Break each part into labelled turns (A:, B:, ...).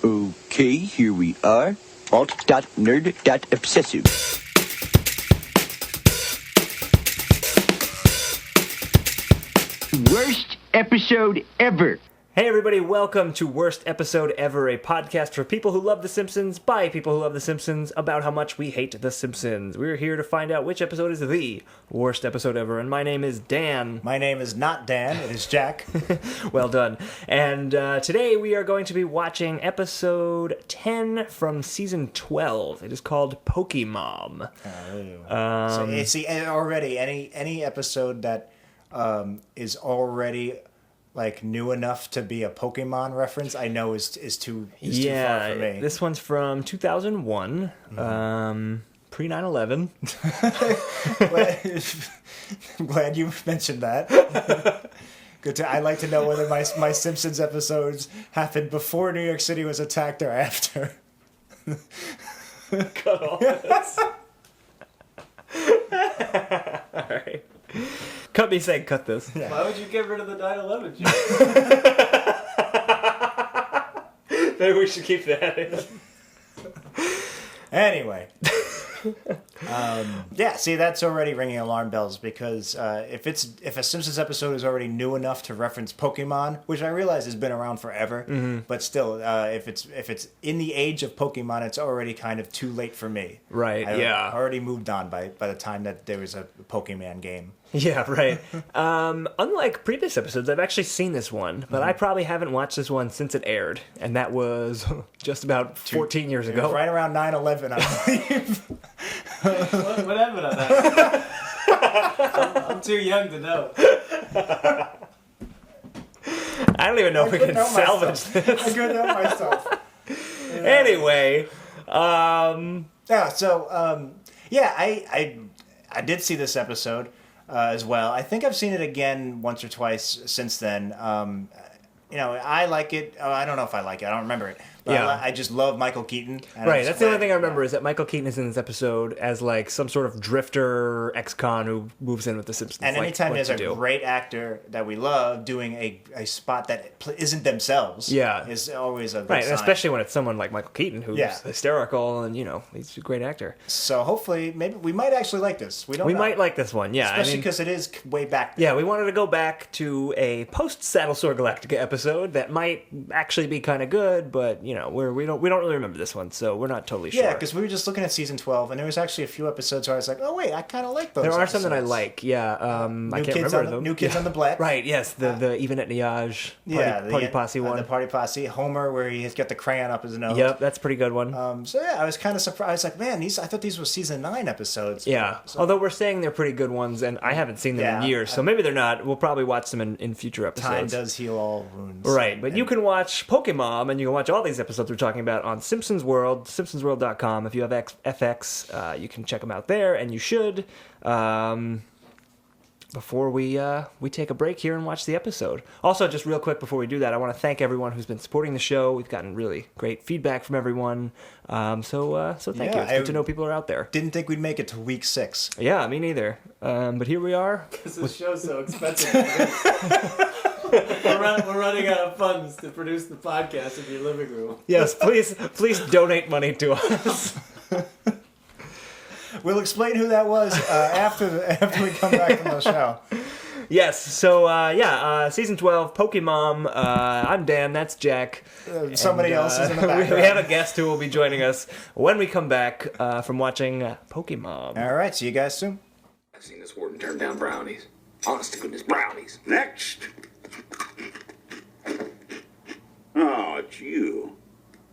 A: Okay, here we are. Alt.nerd.obsessive. Worst episode ever.
B: Hey everybody, welcome to Worst Episode Ever, a podcast for people who love The Simpsons, by people who love The Simpsons, about how much we hate The Simpsons. We're here to find out which episode is the worst episode ever, and my name is Dan.
C: My name is not Dan, it is Jack.
B: Well done. And today we are going to be watching episode 10 from season 12. It is called Pokey Mom.
C: So it's already any episode that is already like new enough to be a Pokemon reference, I know is too far for me.
B: This one's from 2001, pre 9/11.
C: I'm glad you mentioned that. I like to know whether my Simpsons episodes happened before New York City was attacked or after.
B: Cut all this. All right. Cut me saying cut this.
D: Yeah. Why would you get rid of the 9/11 joke?
B: Maybe we should keep that in.
C: Anyway. See, that's already ringing alarm bells because if a Simpsons episode is already new enough to reference Pokemon, which I realize has been around forever, but still, if it's in the age of Pokemon, it's already kind of too late for me.
B: Right.
C: I
B: yeah.
C: already moved on by the time that there was a Pokemon game.
B: Yeah, right. Unlike previous episodes, I've actually seen this one, but I probably haven't watched this one since it aired, and that was just about 14 years ago.
C: Right around 9/11, I believe.
D: What happened on that? I'm too young to know.
B: I don't even know if we can salvage this.
C: I couldn't help myself.
B: Anyway,
C: I did see this episode as well. I think I've seen it again once or twice since then. I like it. Oh, I don't know if I like it. I don't remember it. But
B: yeah.
C: I just love Michael Keaton.
B: Right, that's the only thing I remember is that Michael Keaton is in this episode as like some sort of drifter ex-con who moves in with the Simpsons.
C: And anytime there's a great actor that we love doing a spot that isn't themselves, is always a good sign.
B: And especially when it's someone like Michael Keaton who's hysterical and he's a great actor.
C: So hopefully, maybe we might actually like this. We might
B: like this one, yeah.
C: Especially because it is way back there.
B: Yeah, we wanted to go back to a post-Battlestar Galactica episode that might actually be kind of good, but we don't really remember this one, so we're not totally sure.
C: Yeah, because we were just looking at season 12, and there was actually a few episodes where I was like, oh wait, I kind of like those.
B: There are
C: episodes.
B: some that I like, yeah. I can't remember them.
C: New Kids on the Block.
B: Right, yes, the Even at Niage Party Posse one.
C: The Party Posse. Homer, where he's got the crayon up his nose.
B: Yep, that's a pretty good one.
C: I was kind of surprised. I was like, man, I thought these were season 9 episodes.
B: Yeah, although we're saying they're pretty good ones, and I haven't seen them in years, so maybe they're not. We'll probably watch them in future episodes.
C: Time does heal all wounds.
B: Right, but you can watch Pokey Mom, and you can watch all these episodes we're talking about on Simpsons World, simpsonsworld.com. If you have FX, you can check them out there, and you should. Before we take a break here and watch the episode. Also, just real quick before we do that, I want to thank everyone who's been supporting the show. We've gotten really great feedback from everyone. So thank you. It's good to know people are out there.
C: Didn't think we'd make it to week 6.
B: Yeah, me neither. But here we are.
D: Because the show's so expensive. We're running out of funds to produce the podcast in your living room.
B: Yes, please donate money to us.
C: We'll explain who that was after we come back from the show.
B: Yes, so season 12, Pokey Mom. I'm Dan, that's Jack.
C: Somebody else is in the background.
B: We have a guest who will be joining us when we come back from watching Pokey Mom.
C: All right, see you guys soon.
E: I've seen this warden turn down brownies. Honest to goodness, brownies.
F: Next. Oh, it's you.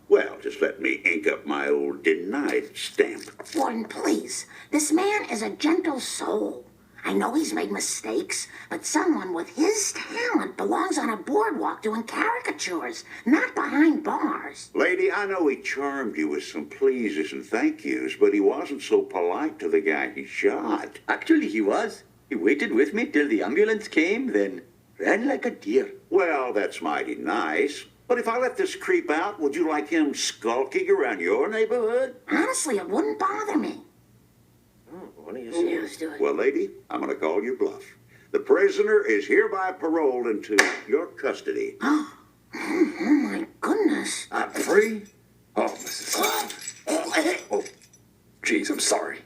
F: Well, just let me ink up my old denied stamp.
G: Warden, please. This man is a gentle soul. I know he's made mistakes, but someone with his talent belongs on a boardwalk doing caricatures, not behind bars.
F: Lady, I know he charmed you with some pleases and thank yous, but he wasn't so polite to the guy he shot.
E: Actually, he was. He waited with me till the ambulance came, then ran like a deer.
F: Well, that's mighty nice. But if I let this creep out, would you like him skulking around your neighborhood?
G: Honestly, it wouldn't bother me.
E: What do you say?
G: Let's do it.
F: Well, lady, I'm going to call your bluff. The prisoner is hereby paroled into your custody.
G: Oh my goodness.
H: free? Oh, Mrs. Oh, geez, I'm sorry.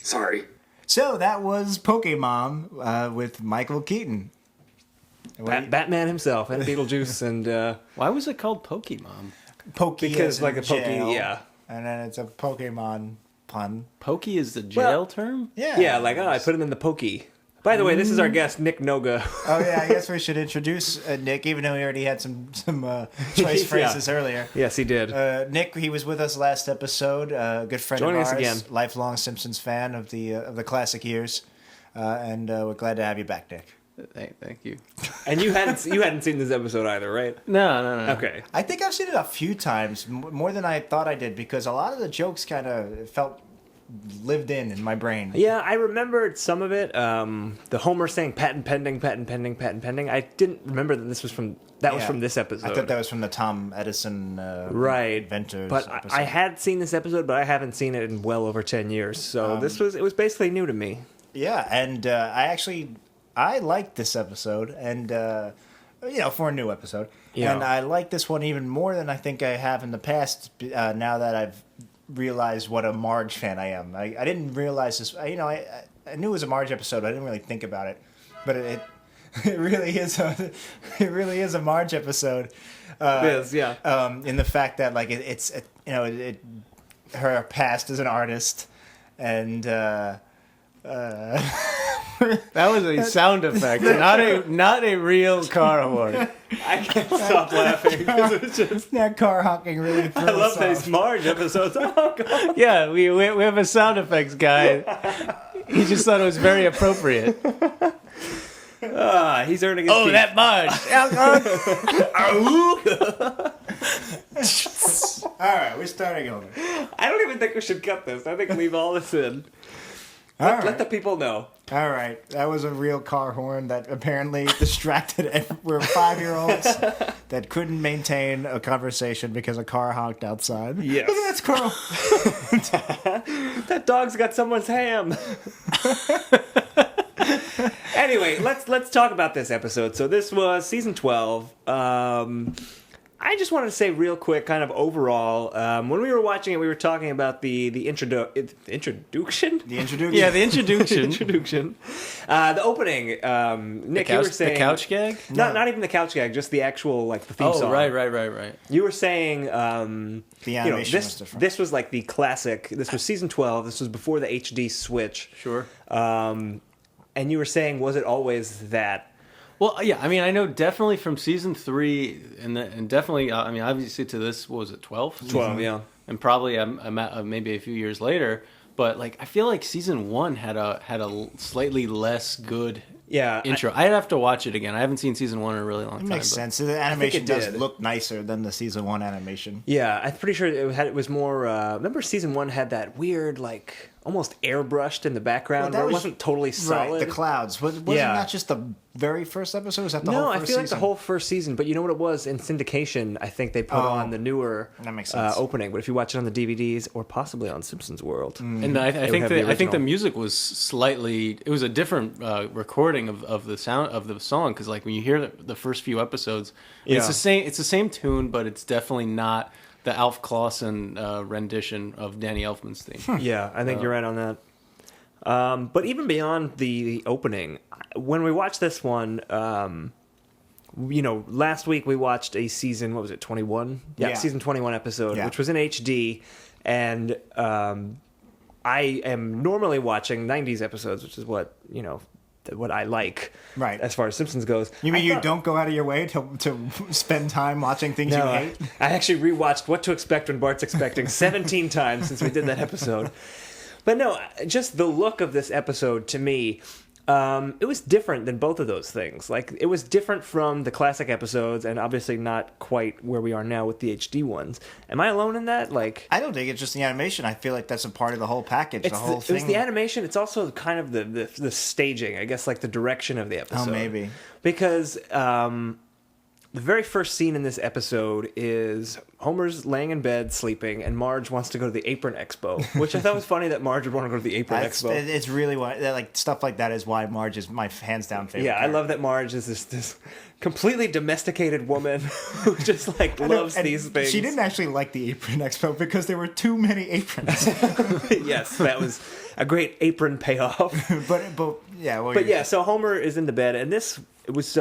H: Sorry.
C: So that was Pokey Mom with Michael Keaton.
B: Batman himself and Beetlejuice and
D: Why was it called Pokey Mom?
C: Pokey
B: because
C: is
B: like
C: in
B: a pokey,
C: jail,
B: yeah.
C: And then it's a Pokemon pun.
D: Pokey is the jail term?
C: Yeah.
B: Yeah, like, I put him in the pokey. By the way, this is our guest, Nick Noga.
C: Oh yeah, I guess we should introduce Nick, even though he already had some choice phrases earlier.
B: Yes, he did.
C: Nick, he was with us last episode. Good friend
B: Joining
C: of
B: us
C: ours,
B: again.
C: lifelong Simpsons fan of the classic years, and we're glad to have you back, Nick.
D: Thank you.
B: And you hadn't seen this episode either, right?
D: No.
B: Okay.
C: I think I've seen it a few times, more than I thought I did, because a lot of the jokes kind of felt lived in my brain.
B: Yeah, I remembered some of it. The Homer saying patent pending, patent pending, patent pending. I didn't remember that this was from was from this episode.
C: I thought that was from the Tom Edison
B: right.
C: inventors.
B: But
C: episode.
B: I had seen this episode, but I haven't seen it in well over 10 years. So it was basically new to me.
C: Yeah, and I liked this episode, and for a new episode,
B: Yeah.
C: and I like this one even more than I think I have in the past. Now that I've realized what a Marge fan I am, I didn't realize this. I knew it was a Marge episode, but I didn't really think about it. But it really is a Marge episode.
B: It is, yeah.
C: In the fact that like her past as an artist, and.
D: That was a sound effect, not a real car horn.
B: I can't stop laughing because it's just.
C: That car honking really threw
B: I love
C: us
B: these
C: off.
B: Marge episodes. Oh, God.
D: Yeah, we have a sound effects guy. He just thought it was very appropriate.
B: He's earning his keep.
D: That Marge.
C: All right, we're starting over.
B: I don't even think we should cut this. I think leave all this in. Let the people know.
C: All right, that was a real car horn that apparently distracted. We're 5-year-olds that couldn't maintain a conversation because a car honked outside.
B: Yes.
C: Look at that squirrel.
B: That dog's got someone's ham. Anyway, let's talk about this episode. So this was season 12. I just wanted to say real quick, kind of overall, when we were watching it, we were talking about the introduction?
C: The introduction.
D: Yeah, the introduction.
B: Introduction. The opening. Nick, you were saying
D: the couch gag.
B: Not even the couch gag, just the actual the theme song.
D: Right.
B: You were saying
C: The animation was different.
B: This was like the classic. This was season 12. This was before the HD switch.
D: Sure.
B: And you were saying, was it always that?
D: Well, yeah, I mean, I know definitely from season 3, and definitely, I mean, obviously to this, what was it, 12?
B: 12, yeah.
D: And probably maybe a few years later, but like I feel like season 1 had a slightly less good intro. I'd have to watch it again. I haven't seen season 1 in a really long time.
C: It makes sense. The animation does look nicer than the season 1 animation.
B: Yeah, I'm pretty sure it was more. Remember, season 1 had that weird almost airbrushed in the background, where it wasn't totally solid.
C: Right, the clouds. Wasn't that just the very first episode? Was that the whole first season? No, I feel
B: like the whole first season. But you know what it was? In syndication, I think they put on the newer
C: that makes sense.
B: Opening. But if you watch it on the DVDs or possibly on Simpsons World,
D: and I think the music was slightly. It was a different recording of the sound of the song, because like when you hear the first few episodes, it's the same. It's the same tune, but it's definitely not the Alf Clausen rendition of Danny Elfman's theme.
B: Yeah, I think you're right on that. But even beyond the opening, when we watched this one, last week we watched a season, what was it, 21? Yeah, season 21 episode, which was in HD, and I am normally watching 90s episodes, which is what I like,
C: right?
B: As far as Simpsons goes.
C: You mean you don't go out of your way to spend time watching things you hate?
B: I actually rewatched What to Expect When Bart's Expecting 17 times since we did that episode. But no, just the look of this episode to me, it was different than both of those things. Like, it was different from the classic episodes, and obviously not quite where we are now with the HD ones. Am I alone in that?
C: I don't think it's just the animation. I feel like that's a part of the whole package. The whole thing.
B: It was the animation. It's also kind of the staging, I guess, like the direction of the episode.
C: Oh, maybe.
B: Because the very first scene in this episode is Homer's laying in bed sleeping, and Marge wants to go to the Apron Expo, which I thought was funny that Marge would want to go to the Apron Expo.
C: It's really like stuff like that is why Marge is my hands down favorite.
B: Yeah,
C: character.
B: I love that Marge is this completely domesticated woman who just like loves these things.
C: She didn't actually like the Apron Expo because there were too many aprons.
B: Yes, that was a great apron payoff.
C: but yeah.
B: So Homer is in the bed, and this it was.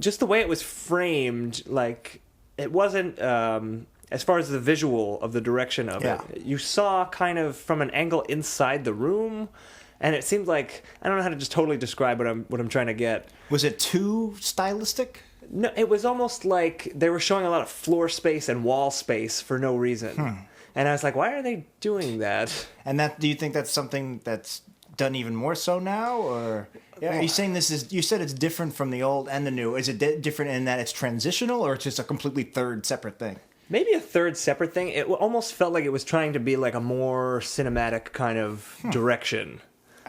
B: Just the way it was framed, like, it wasn't, as far as the visual of the direction of it, you saw kind of from an angle inside the room, and it seemed like, I don't know how to just totally describe what I'm trying to get.
C: Was it too stylistic?
B: No, it was almost like they were showing a lot of floor space and wall space for no reason. And I was like, why are they doing that?
C: And do you think that's something that's done even more so now, or... Yeah, are you saying you said it's different from the old and the new. Is it different in that it's transitional, or it's just a completely third separate thing?
B: Maybe a third separate thing. It almost felt like it was trying to be like a more cinematic kind of direction.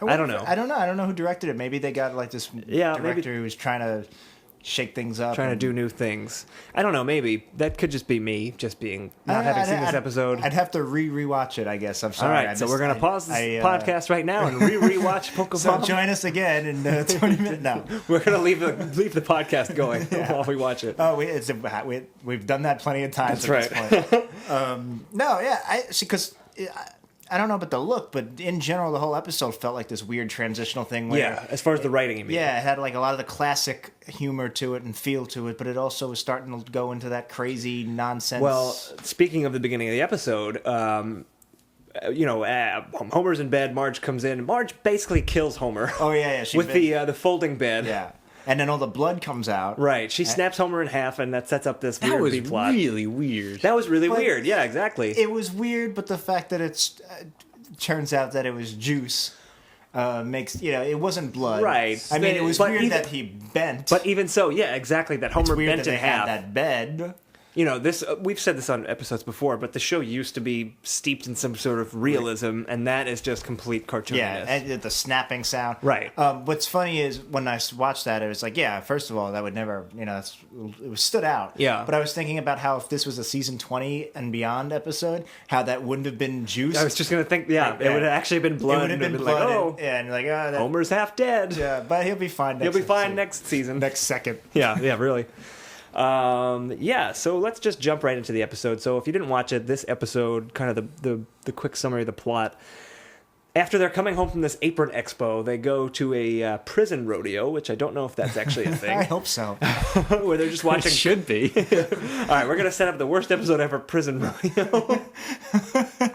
B: I don't know.
C: I don't know who directed it. Maybe they got like this director who was trying to shake things up.
B: Trying to do new things. I don't know, maybe. That could just be me, just being, not having seen this episode.
C: I'd have to rewatch it, I guess. I'm sorry.
B: All right, so we're going to pause this podcast right now and rewatch Pokey Mom.
C: So join us again in 20 minutes. No.
B: We're going to leave the podcast going while we watch it.
C: Oh, we've done that plenty of times
B: That's
C: at this point. Because... I don't know about the look, but in general, the whole episode felt like this weird transitional thing. Where
B: as far as the writing, you mean?
C: Yeah, it had like a lot of the classic humor to it and feel to it, but it also was starting to go into that crazy nonsense.
B: Well, speaking of the beginning of the episode, Homer's in bed, Marge comes in. Marge basically kills Homer.
C: Oh, yeah.
B: With the folding bed.
C: Yeah. And then all the blood comes out.
B: Right. She snaps Homer in half, and that sets up this weird B-plot.
D: That was really weird.
B: That was really weird. Yeah, exactly.
C: It was weird, but the fact that it turns out that it was juice makes, it wasn't blood.
B: Right.
C: I mean, it was weird that he bent.
B: But even so, yeah, exactly, that Homer bent in half.
C: Had that bed.
B: This we've said this on episodes before, but the show used to be steeped in some sort of realism, and that is just complete cartooniness.
C: Yeah, and the snapping sound.
B: Right.
C: What's funny is when I watched that, it was like, first of all, that would never, it was stood out.
B: Yeah.
C: But I was thinking about how if this was a season 20 and beyond episode, how that wouldn't have been juice.
B: I was just going to think, it would have actually been blood.
C: It would have been blood. And like,
B: Homer's half dead.
C: Yeah, but he'll be fine
B: next season.
C: Next second.
B: Yeah, really. So let's just jump right into the episode. So if you didn't watch it, this episode, kind of the quick summary of the plot. After they're coming home from this Apron Expo, they go to a prison rodeo, which I don't know if that's actually a thing.
C: I hope so.
B: Where they're just watching.
D: It should be.
B: All right, we're going to set up the worst episode ever, prison rodeo.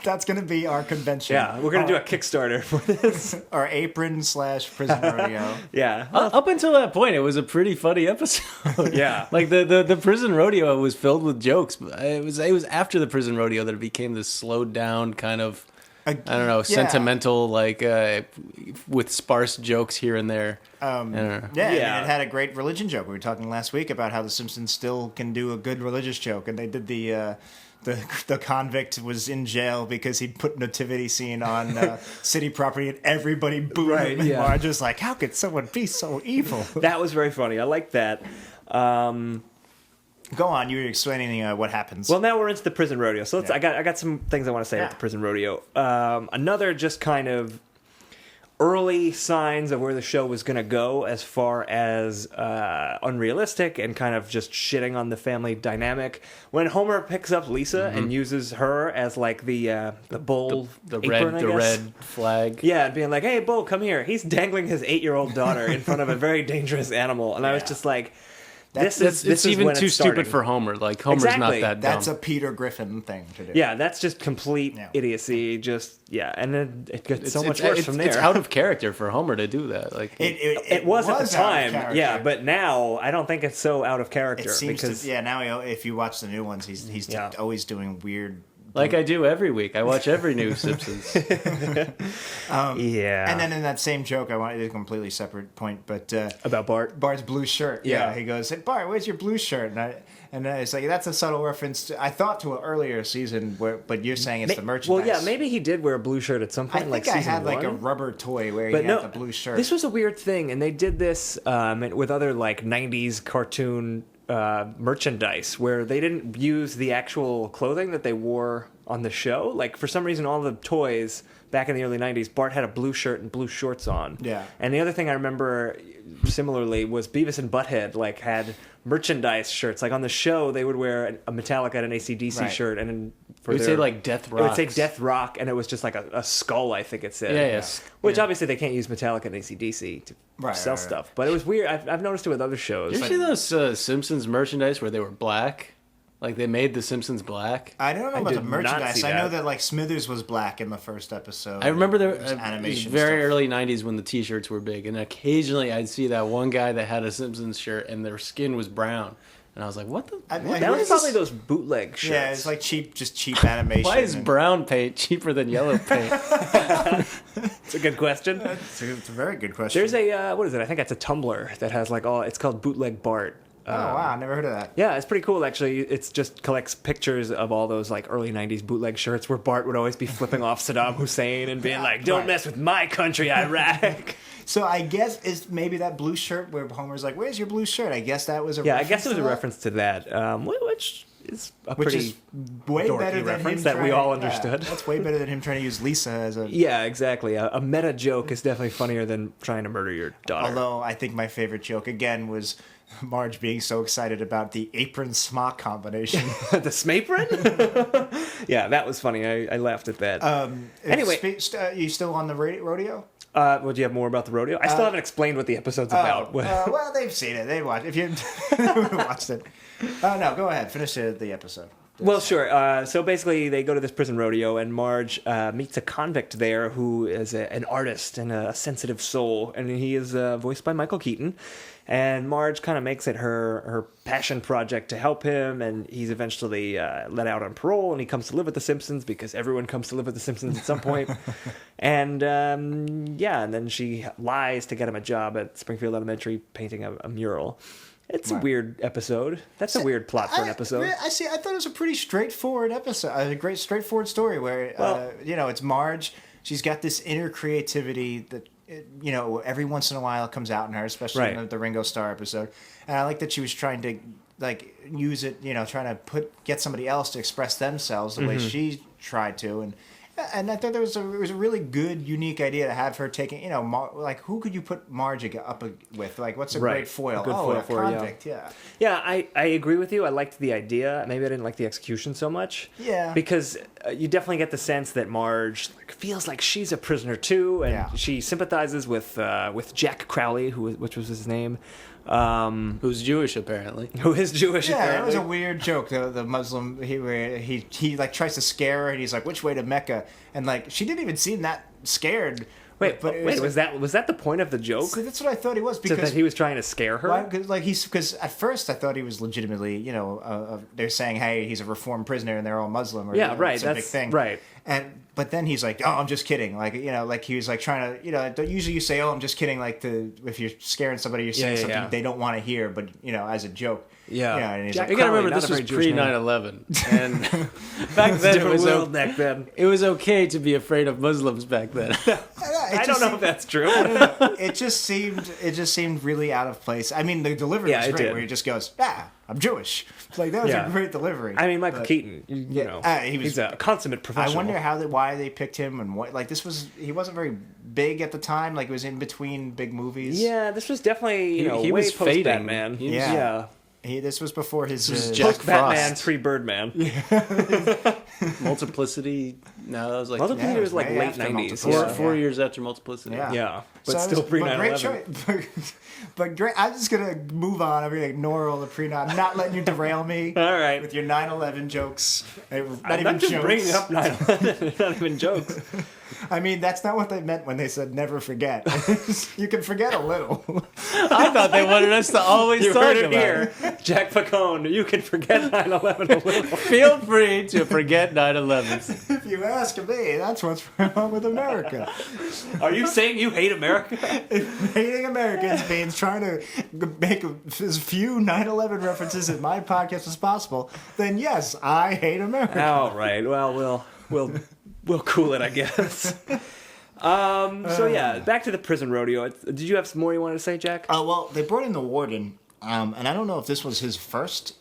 C: That's going to be our convention.
B: Yeah, we're going to do a Kickstarter for this.
C: Our apron/prison rodeo.
B: Yeah.
D: Up until that point, it was a pretty funny episode.
B: Yeah.
D: Like the prison rodeo was filled with jokes. It was after the prison rodeo that it became this slowed down kind of, I don't know, sentimental, like with sparse jokes here and there.
C: I mean, it had a great religion joke. We were talking last week about how the Simpsons still can do a good religious joke, and they did the convict was in jail because he'd put nativity scene on city property, and everybody booed him. And Marge was like, "How could someone be so evil?"
B: That was very funny. I like that.
C: Go on, you were explaining what happens.
B: Well, now we're into the prison rodeo. So I got some things I want to say about the prison rodeo. Another just kind of early signs of where the show was going to go as far as unrealistic and kind of just shitting on the family dynamic. When Homer picks up Lisa and uses her as like the bull apron,
D: the red flag.
B: Yeah, and being like, "Hey, bull, come here." He's dangling his 8-year-old daughter in front of a very dangerous animal, and I was just like, This is
D: even
B: when
D: too
B: it's
D: stupid
B: starting.
D: for Homer. Like, Homer's not that dumb.
C: That's a Peter Griffin thing to do.
B: Yeah, that's just complete idiocy. And then it gets so much worse from there.
D: It's out of character for Homer to do that. Like
B: it was at the time, but now I don't think it's so out of character.
C: It seems now if you watch the new ones, he's always doing weird.
D: Like I do every week. I watch every new Simpsons.
C: And then in that same joke, I wanted a completely separate point, but
B: about
C: Bart's blue shirt. Yeah, he goes, "Hey, Bart, where's your blue shirt?" And it's like, that's a subtle reference I thought to an earlier season, but you're saying it's the merchandise.
B: Well, yeah, maybe he did wear a blue shirt at some point.
C: I think I had like a rubber toy where he had the blue shirt.
B: This was a weird thing, and they did this with other like '90s cartoon merchandise where they didn't use the actual clothing that they wore on the show. Like, for some reason, all the toys back in the early 90s, Bart had a blue shirt and blue shorts on.
C: Yeah.
B: And the other thing I remember similarly was Beavis and Butthead, like, had merchandise shirts. Like, on the show, they would wear a Metallica and an AC/DC shirt, and then
D: it would say, like, Death Rock.
B: It would say Death Rock, and it was just like a skull, I think it said.
D: Yeah, yes.
B: Which, obviously, they can't use Metallica and AC/DC to sell stuff. But it was weird. I've noticed it with other shows.
D: Did you see those Simpsons merchandise where they were black? Like, they made the Simpsons black?
C: I don't know about the
B: did not
C: merchandise.
B: see
C: I know
B: that.
C: that, like, Smithers was black in the first episode.
D: I remember there
C: was animation
D: very
C: stuff.
D: early 90s when the T-shirts were big, and occasionally I'd see that one guy that had a Simpsons shirt and their skin was brown. And I was like, what the...
B: That was probably those bootleg shirts.
C: Yeah, it's like cheap animation.
D: Why is brown paint cheaper than yellow paint?
B: It's a good question.
C: It's a very good question.
B: There's a, what is it? I think that's a Tumblr that has like it's called Bootleg Bart.
C: Oh, wow, I never heard of that.
B: Yeah, it's pretty cool, actually. It's just collects pictures of all those, like, early 90s bootleg shirts where Bart would always be flipping off Saddam Hussein and being like, don't mess with my country, Iraq.
C: So I guess is maybe that blue shirt where Homer's like, where's your blue shirt? I guess that was a
B: Yeah, I
C: reference
B: guess it was
C: to
B: a
C: that?
B: reference to that, which is a pretty
C: way
B: dorky
C: better than
B: reference
C: him
B: that we
C: trying-
B: all
C: yeah,
B: understood.
C: that's way better than him trying to use Lisa as a...
B: Yeah, exactly. A meta joke is definitely funnier than trying to murder your daughter.
C: Although I think my favorite joke, again, was Marge being so excited about the apron smock combination.
B: The Smapron? Yeah, that was funny. I laughed at that. Anyway.
C: You still on the rodeo?
B: Well, do you have more about the rodeo? I still haven't explained what the episode's about.
C: Well, they've seen it. They watched. If you haven't watched it, no, go ahead. Finish the episode.
B: Well, sure. So basically, they go to this prison rodeo, and Marge meets a convict there who is an artist and a sensitive soul, and he is voiced by Michael Keaton. And Marge kind of makes it her passion project to help him, and he's eventually let out on parole, and he comes to live with the Simpsons because everyone comes to live with the Simpsons at some point. And and then she lies to get him a job at Springfield Elementary painting a mural. It's a weird episode. That's a weird plot for an episode.
C: I see. I thought it was a pretty straightforward episode. A great straightforward story where it's Marge. She's got this inner creativity that every once in a while comes out in her, especially in the Ringo Starr episode. And I like that she was trying to use it. Trying to get somebody else to express themselves the way she tried to. And I thought it was a really good, unique idea to have her taking, who could you put Marge up with? Like, what's a great foil?
B: A good foil for her,
C: convict, yeah.
B: Yeah, I agree with you. I liked the idea. Maybe I didn't like the execution so much.
C: Yeah.
B: Because you definitely get the sense that Marge feels like she's a prisoner too, and she sympathizes with Jack Crowley, which was his name.
D: Who's Jewish apparently.
B: Who is Jewish apparently.
C: Yeah, it was a weird joke. The Muslim, he like tries to scare her, and he's like, "Which way to Mecca?" And like she didn't even seem that scared.
B: Wait, was that the point of the joke?
C: So that's what I thought he was, because
B: that he was trying to scare her.
C: Because at first I thought he was legitimately, they're saying, "Hey, he's a reformed prisoner," and they're all Muslim. Or,
B: right.
C: That's a big thing,
B: right.
C: But then he's like, "Oh, I'm just kidding." Like he was like trying to, usually you say, "Oh, I'm just kidding." Like if you're scaring somebody, you're saying something they don't want to hear, but as a joke.
B: Yeah.
C: And he's
B: Jack
D: You gotta
B: Crowley,
D: remember, this was
B: Jewish name.
D: pre-9/11, and back then it was okay to be afraid of Muslims back then.
B: I don't know if that's true.
C: It just seemed really out of place. I mean, the delivery was great, where he just goes, I'm Jewish. Like, that was a great delivery.
B: I mean, Michael Keaton, he's a consummate professional.
C: I wonder why they picked him, and what, like, he wasn't very big at the time. Like, it was in between big movies.
B: Yeah, this was definitely,
D: he
B: way
D: was
B: post
D: fading.
B: Batman.
C: Yeah. This was before his
B: post Batman, pre Birdman.
D: Multiplicity. No, that was like
B: Multiplicity was like late '90s.
D: 4 years after Multiplicity.
B: Yeah, but still pre 9/11.
C: But great. I'm just gonna move on. I'm gonna ignore all the pre-9. I'm not letting you derail me.
B: All right,
C: with your 9/11 jokes.
B: I'm not just bringing up 9/11. Not even jokes.
C: I mean, that's not what they meant when they said never forget. You can forget a little.
D: I thought they wanted us to always
B: you
D: talk
B: heard it
D: about
B: here. Jack Pacone, you can forget 9/11 a little.
D: Feel free to forget 9/11.
C: If you ask me, that's what's wrong with America.
B: Are you saying you hate America?
C: If hating Americans means trying to make as few 9/11 references in my podcast as possible, then yes, I hate America.
B: All right. Well, we'll cool it, I guess. So yeah, back to the prison rodeo. Did you have some more you wanted to say, Jack?
C: Well, they brought in the warden, And I don't know if this was his first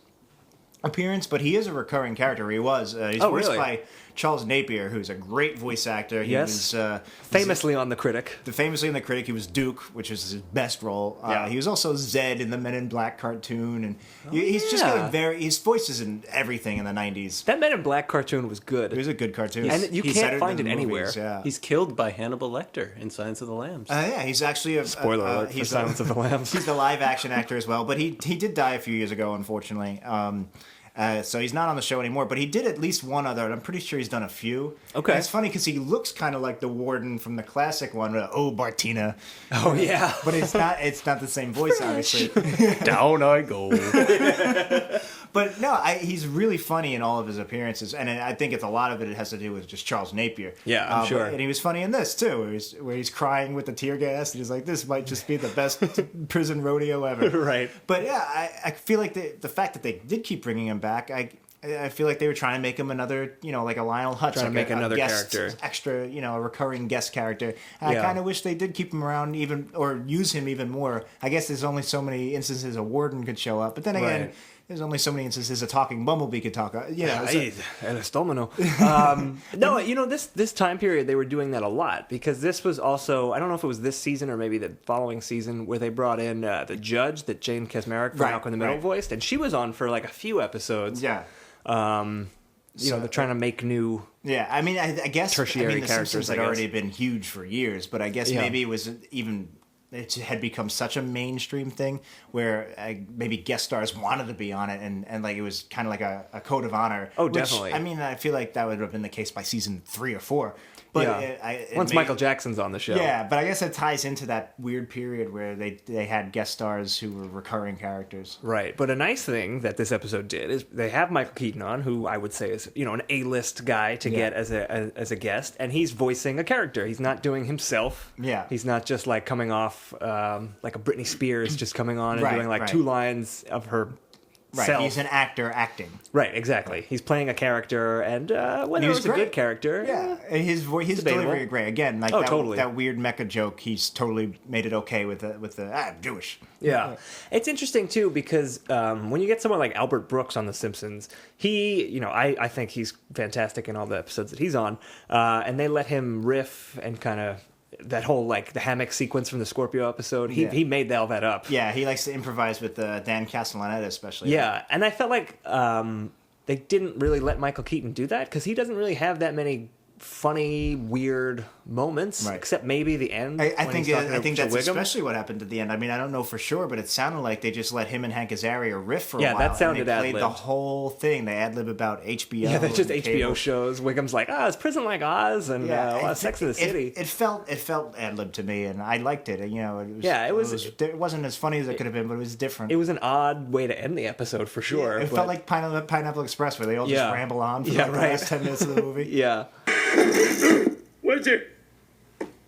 C: appearance, but he is a recurring character. He was. He's voiced by Charles Napier, who's a great voice actor. He was
B: famously on The Critic.
C: Famously in The Critic, he was Duke, which is his best role. He was also Zed in the Men in Black cartoon, and he's just got his voice is in everything in the 90s.
B: That Men in Black cartoon was good.
C: It was a good cartoon.
B: And you can't find it anywhere.
C: Yeah.
D: He's killed by Hannibal Lecter in Silence of the Lambs.
C: He's actually a...
B: Spoiler alert for Silence of the Lambs.
C: He's the live-action actor as well, but he did die a few years ago, unfortunately. So he's not on the show anymore, but he did at least one other, and I'm pretty sure he's done a few.
B: Okay.
C: And it's funny because he looks kind of like the warden from the classic one, Oh, Bartina.
B: Oh, yeah.
C: But it's not the same voice, obviously.
D: Down I go.
C: But no, he's really funny in all of his appearances, and I think a lot of it has to do with just Charles Napier.
B: Yeah, I'm sure.
C: And he was funny in this, too, where he's crying with the tear gas, and he's like, this might just be the best prison rodeo ever.
B: Right.
C: But yeah, I feel like the fact that they did keep bringing him back, I feel like they were trying to make him another, like a Lionel Hutz.
B: Trying to make another
C: guest,
B: character.
C: Extra, a recurring guest character. And I kind of wish they did keep him around or use him even more. I guess there's only so many instances a warden could show up. But then again... Right. There's only so many instances a talking bumblebee could talk. El
B: estómago. No, this time period they were doing that a lot because this was also, I don't know if it was this season or maybe the following season where they brought in the judge that Jane Kasmerick from Malcolm in the Middle voiced, and she was on for like a few episodes.
C: Yeah.
B: They're trying to make new.
C: Yeah, I mean, I guess
B: tertiary
C: the
B: characters
C: Simpsons had already been huge for years, but I guess maybe it was even. It had become such a mainstream thing where maybe guest stars wanted to be on it, and like it was kind of like a code of honor.
B: Oh, definitely.
C: I mean, I feel like that would have been the case by season 3 or 4. But
B: once Michael Jackson's on the show.
C: Yeah, but I guess it ties into that weird period where they had guest stars who were recurring characters.
B: Right. But a nice thing that this episode did is they have Michael Keaton on, who I would say is, an A-list guy to get as a guest, and he's voicing a character. He's not doing himself.
C: Yeah.
B: He's not just like coming off like a Britney Spears just coming on and doing like 2 lines of her
C: Right,
B: self.
C: He's an actor acting.
B: Right, exactly. He's playing a character, and whether it was a good character,
C: and his delivery is great. Again, like
B: totally.
C: that weird mecha joke, he's totally made it okay with the I'm Jewish.
B: Yeah, it's interesting too because when you get someone like Albert Brooks on The Simpsons, he, I think he's fantastic in all the episodes that he's on, and they let him riff and kind of. That whole like the hammock sequence from the Scorpio episode, he made all that up.
C: Yeah, he likes to improvise with Dan Castellaneta especially.
B: Yeah, and I felt like they didn't really let Michael Keaton do that because he doesn't really have that many funny, weird moments, except maybe the end.
C: I think that's especially what happened at the end. I mean, I don't know for sure, but it sounded like they just let him and Hank Azaria riff for a while.
B: Yeah, that sounded
C: ad-libbed. They played
B: ad-libbed.
C: the whole thing. They ad-lib about HBO.
B: Yeah, they're just HBO
C: cable.
B: shows. Wiggum's like, is prison like Oz? And a lot of Sex in the City.
C: It felt ad-libbed to me, and I liked it. It wasn't as funny as it could have been, but it was different.
B: It was an odd way to end the episode for sure.
C: It felt like Pineapple Express, where they all just ramble on for the last 10 minutes of the movie.
B: Yeah.
I: What's it?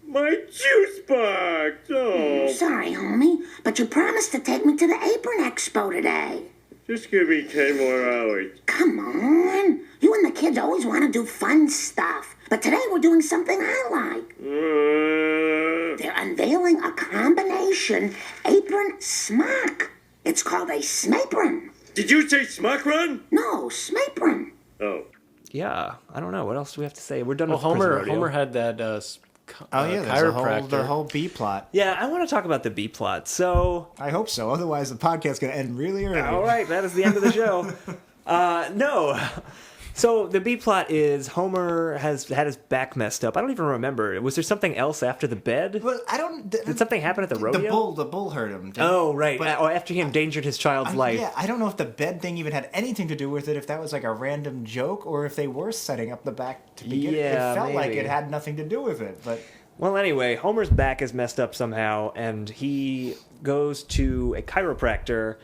I: My juice box! Oh.
G: Sorry, homie, but you promised to take me to the Apron Expo today.
I: Just give me 10 more hours.
G: Come on. You and the kids always want to do fun stuff. But today we're doing something I like. They're unveiling a combination apron smock. It's called a smapron.
I: Did you say smock run?
G: No, smapron.
I: Oh.
B: Yeah, I don't know. What else do we have to say? We're done with
D: Homer had that chiropractor.
C: The whole B plot.
B: Yeah, I want to talk about the B plot. So
C: I hope so. Otherwise, the podcast's going to end really early.
B: All right, that is the end of the show. No. So the B plot is Homer has had his back messed up. I don't even remember. Was there something else after the bed?
C: Well, I don't.
B: Did something happen at the rodeo?
C: The bull hurt him.
B: Right. After he endangered his child's life.
C: Yeah, I don't know if the bed thing even had anything to do with it. If that was like a random joke, or if they were setting up the back to begin.
B: Yeah,
C: it felt like
B: maybe.
C: it had nothing to do with it, but.
B: Well, anyway, Homer's back is messed up somehow, and he goes to a chiropractor,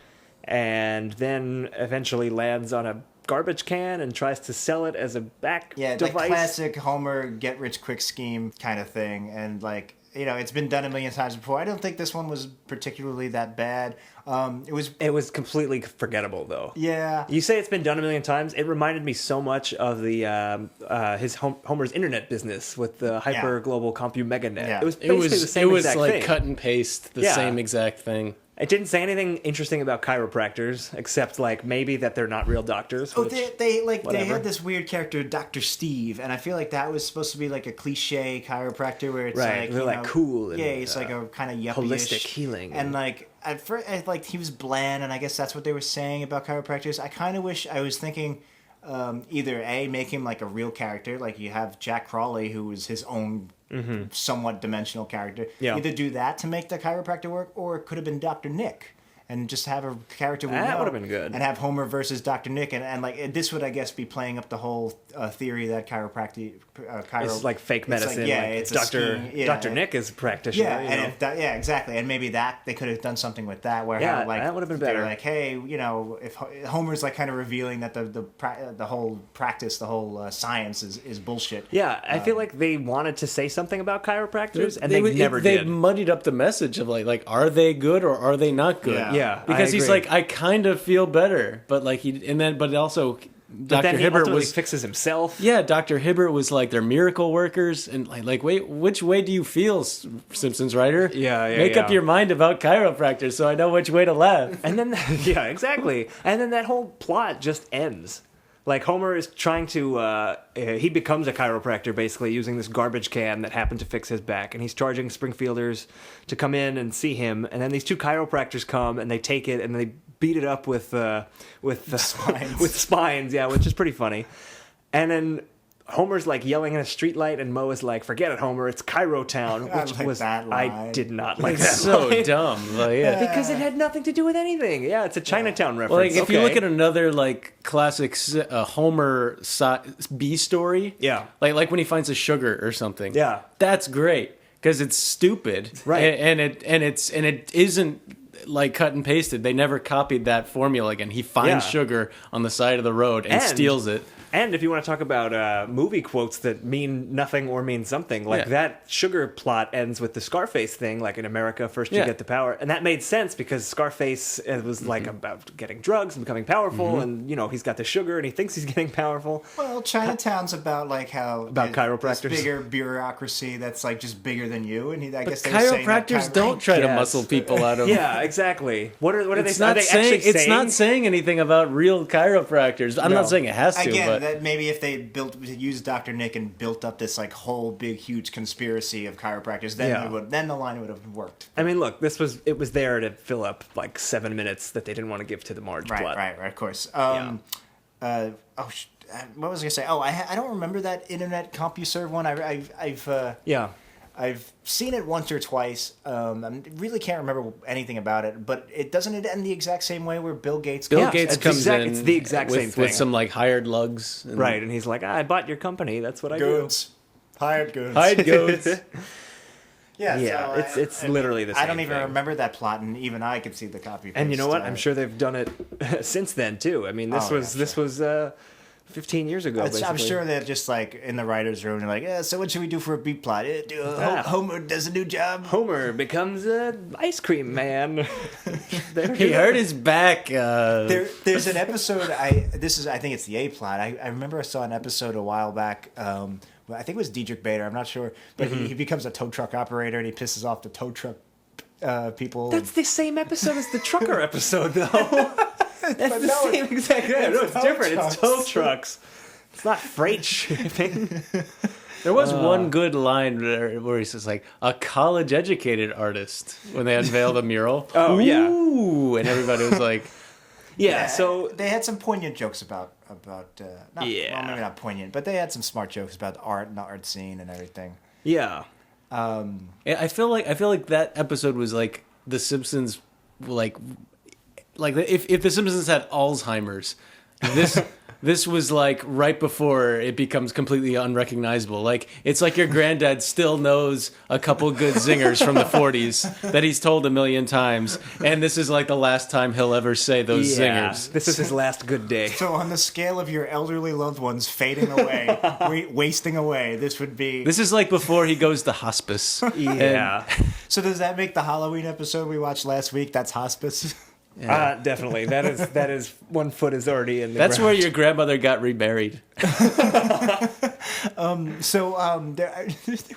B: and then eventually lands on a garbage can and tries to sell it as a back device.
C: Like classic Homer get-rich-quick scheme kind of thing, and like, it's been done a million times before. I don't think this one was particularly that bad. It was
B: completely forgettable, though.
C: Yeah.
B: You say it's been done a million times. It reminded me so much of the Homer's internet business with the hyper global CompuMegaNet.
C: Yeah.
B: It was basically the same exact thing.
D: It was like cut and paste the same exact thing.
B: It didn't say anything interesting about chiropractors, except like maybe that they're not real doctors.
C: Oh,
B: which,
C: they had this weird character, Dr. Steve, and I feel like that was supposed to be like a cliche chiropractor where it's
B: right,
C: like
B: they're like cool. And,
C: it's like a kind of yuppie-ish.
B: Holistic healing.
C: And like at first, like he was bland, and I guess that's what they were saying about chiropractors. I kind of wish I was thinking either A, make him like a real character, like you have Jack Crawley, who was his own somewhat dimensional character.
B: Yeah.
C: Either do that to make the chiropractor work, or it could have been Dr. Nick. And just have a character we
B: that
C: know.
B: would have been good.
C: And have Homer versus Dr. Nick. And like this would, I guess, be playing up the whole theory that
B: it's like fake medicine.
C: It's
B: Dr. Nick is a practitioner.
C: Yeah, and exactly. And maybe that they could have done something with that, where
B: that
C: like
B: would have been better.
C: They're like, hey, if Homer's like kind of revealing that the whole practice, the whole science is bullshit.
B: Yeah, I feel like they wanted to say something about chiropractors, and they never did.
D: They muddied up the message of like, are they good or are they not good?
B: Yeah,
D: because he's like, I kind of feel better, but like but also Dr. Hibbert was
B: fixes himself.
D: Yeah, Dr. Hibbert was like, they're miracle workers, and like wait, which way do you feel, Simpsons writer? Make up your mind about chiropractors so I know which way to laugh.
B: And then yeah, exactly. And then that whole plot just ends. Like Homer is trying to, he becomes a chiropractor basically using this garbage can that happened to fix his back, and he's charging Springfielders to come in and see him. And then these two chiropractors come and they take it and they beat it up with
C: spines.
B: with spines, yeah, which is pretty funny. And then Homer's like yelling at a streetlight, and Moe is like, "Forget it, Homer, it's Cairo Town," which
C: like
B: was
C: that line.
B: I did not like
D: It's
B: that.
D: so
B: line.
D: dumb, like,
B: because it had nothing to do with anything. Yeah, it's a Chinatown reference.
D: Well, like, if you look at another like classic Homer B story, like when he finds a sugar or something, that's great because it's stupid,
B: right?
D: And it isn't like cut and pasted. They never copied that formula again. He finds sugar on the side of the road and steals it.
B: And if you want to talk about movie quotes that mean nothing or mean something, like that sugar plot ends with the Scarface thing, like in America, first you get the power. And that made sense because Scarface was like about getting drugs and becoming powerful, and he's got the sugar and he thinks he's getting powerful.
C: Well, Chinatown's about like how
B: chiropractors,
C: this bigger bureaucracy that's like just bigger than you, and I guess
D: chiropractors don't try to muscle people out of.
B: Yeah, exactly. What are they?
D: It's not saying. It's not saying anything about real chiropractors. I'm not saying it has to.
C: Again,
D: but
C: that maybe if they used Dr. Nick and built up this like whole big huge conspiracy of chiropractors, then the line would have worked.
B: I mean, look, it was there to fill up like 7 minutes that they didn't want to give to the Marge plot. Right,
C: of course. What was I gonna say? Oh, I don't remember that Internet CompuServe one. I've seen it once or twice. I really can't remember anything about it, but doesn't it end the exact same way where Bill Gates
D: comes in.
B: It's the exact same thing
D: with some like hired lugs,
B: right? And he's like, "I bought your company. That's what I do."
C: Hired goods.
D: Hired goods.
C: Yeah,
B: so it's literally the same
C: I don't even
B: thing.
C: remember that plot, and even I could see the copy.
B: And you know what? I'm sure they've done it since then too. I mean, this was 15 years ago.
C: I'm sure they're just like in the writer's room. They're like, so what should we do for a B plot? Homer does a new job.
B: Homer becomes an ice cream man.
D: He hurt his back.
C: There's an episode. I think it's the A plot. I remember I saw an episode a while back. I think it was Diedrich Bader. I'm not sure, but he becomes a tow truck operator and he pisses off the tow truck people.
B: That's the same episode as the trucker episode, though. That's the same exact thing. No, it's different. It's tow trucks. It's not freight shipping.
D: There was one good line where he says, like, a college-educated artist when they unveiled a mural.
B: Oh,
D: Ooh, and everybody was like...
B: Yeah, so...
C: They had some poignant jokes about well, maybe not poignant, but they had some smart jokes about art and the art scene and everything.
B: Yeah.
D: I feel like that episode was like The Simpsons, like if The Simpsons had Alzheimer's, this was like right before it becomes completely unrecognizable. Like it's like your granddad still knows a couple good zingers from the 40s that he's told a million times, and this is like the last time he'll ever say those zingers.
B: This is his last good day.
C: So on the scale of your elderly loved ones fading away, wasting away, this is
D: like before he goes to hospice.
B: Yeah.
C: So does that make the Halloween episode we watched last week? That's hospice.
B: Definitely. That is one foot is already in the
D: That's
B: ground.
D: where your grandmother got reburied.
C: There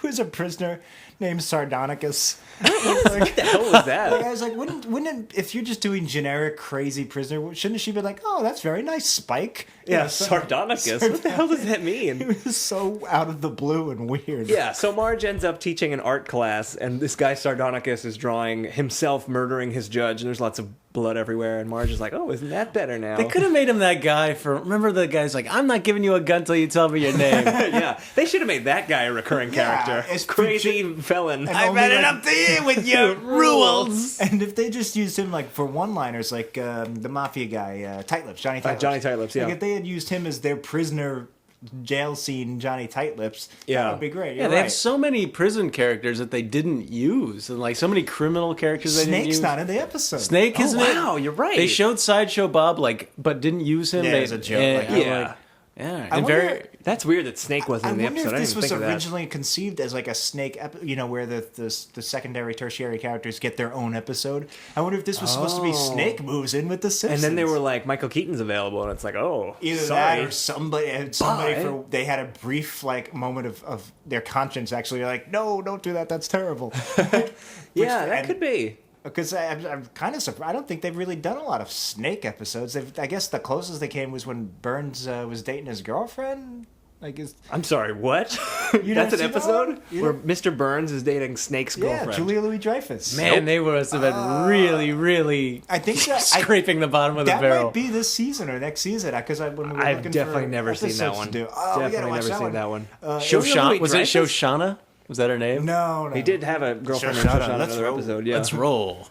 C: was a prisoner named Sardonicus.
B: What the hell was that?
C: I was like, wouldn't if you're just doing generic crazy prisoner, shouldn't she be like, oh, that's very nice, Spike?
B: Yeah, Sardonicus. What the hell does that mean?
C: It was so out of the blue and weird.
B: Yeah, so Marge ends up teaching an art class, and this guy Sardonicus is drawing himself murdering his judge, and there's lots of blood everywhere, and Marge is like, oh, isn't that better now?
D: They could have made him that guy for... Remember the guy's like, I'm not giving you a gun till you tell me your name.
B: Yeah, they should have made that guy a recurring character.
C: it's
B: Crazy felon.
C: I bet it up
D: to you with your rules.
C: And if they just used him like for one-liners, like the mafia guy, Tight Lips, Johnny Tight Lips.
B: Johnny Tight Lips, yeah.
C: Like if they had used him as their prisoner jail scene Johnny Tight Lips, that would be great.
D: Yeah, they have so many prison characters that they didn't use, and like so many criminal characters they didn't use.
C: Snake's not in the episode.
D: Snake isn't it?
B: Wow, you're right.
D: They showed Sideshow Bob, but didn't use him.
C: Yeah,
D: they,
C: as a joke.
B: That's weird that Snake wasn't in the episode.
C: I wonder if this was
B: think of that.
C: originally conceived as like a Snake, where the secondary, tertiary characters get their own episode. I wonder if this was supposed to be Snake moves in with the Simpsons.
B: And then they were like, Michael Keaton's available, and it's like, oh,
C: either
B: sorry.
C: that or somebody they had a brief like moment of their conscience actually like, no, don't do that. That's terrible.
B: That could be.
C: Because I'm kind of surprised. I don't think they've really done a lot of Snake episodes. I guess the closest they came was when Burns was dating his girlfriend.
B: I'm sorry, what? That's an episode where Mr. Burns is dating Snake's girlfriend.
C: Yeah, Julia Louis-Dreyfus.
D: Man, they must have been really, really scraping the bottom of the barrel.
C: That might be this season or next season. Because
B: I've definitely never seen that one. Definitely never seen that one.
D: Shoshana, was it Shoshana? Was that her name?
C: No.
B: He did have a girlfriend named Shoshana in another episode. Yeah.
D: Let's roll.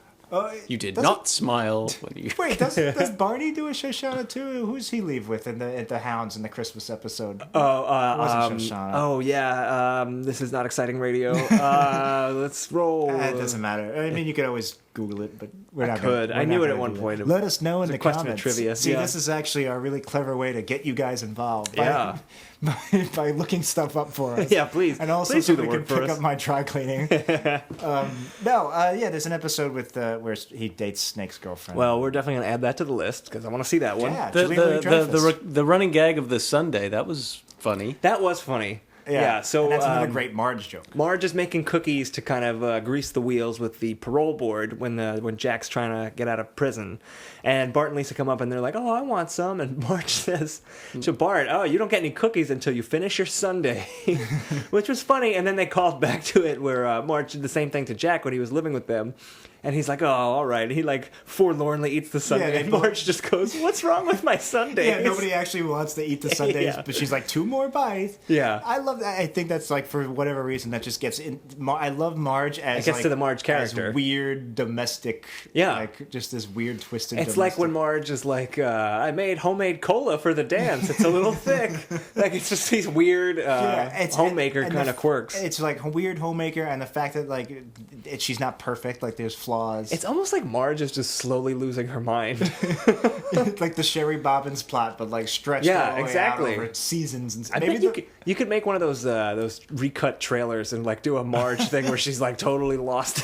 D: You did not smile when you...
C: Wait, does Barney do a Shoshana too? Who's he leave with in the Hounds in the Christmas episode? It wasn't Shoshana.
B: Oh yeah, this is not exciting radio. Let's roll.
C: It doesn't matter. I mean, you could always Google it, but we're not.
B: I knew it at one point.
C: Let us know in the comments.
B: Trivia.
C: See, this is actually a really clever way to get you guys involved. By looking stuff up for us.
B: Yeah, please.
C: And also
B: please
C: so
B: do
C: we can pick up my dry cleaning. There's an episode with where he dates Snake's girlfriend.
B: Well, we're definitely going to add that to the list because I want to see that one.
C: Yeah,
D: the running gag of this Sunday, that was funny.
B: That was funny. Yeah, so
C: and that's another great Marge joke.
B: Marge is making cookies to kind of grease the wheels with the parole board when Jack's trying to get out of prison, and Bart and Lisa come up and they're like, "Oh, I want some," and Marge says to Bart, "Oh, you don't get any cookies until you finish your sundae," which was funny. And then they called back to it where Marge did the same thing to Jack when he was living with them. And he's like, oh, all right. And he like forlornly eats the sundae. And Marge just goes, what's wrong with my sundaes?
C: Yeah, nobody actually wants to eat the sundaes, but she's like, 2 more bites.
B: Yeah.
C: I love that. I think that's like, for whatever reason, that just gets in. I love Marge as
B: it gets to the Marge character.
C: As weird, domestic.
B: Yeah.
C: Like, just this weird, twisted
B: It's
C: domestic.
B: like when Marge is like, I made homemade cola for the dance. It's a little thick. Like, it's just these weird homemaker kind of quirks.
C: It's like a weird homemaker, and the fact that, like, she's not perfect. Like, there's flaws.
B: It's almost like Marge is just slowly losing her mind.
C: Like the Sherry Bobbins plot, but like stretched all the way out over seasons. And
B: I think you could make one of those recut trailers and like do a Marge thing where she's like totally lost.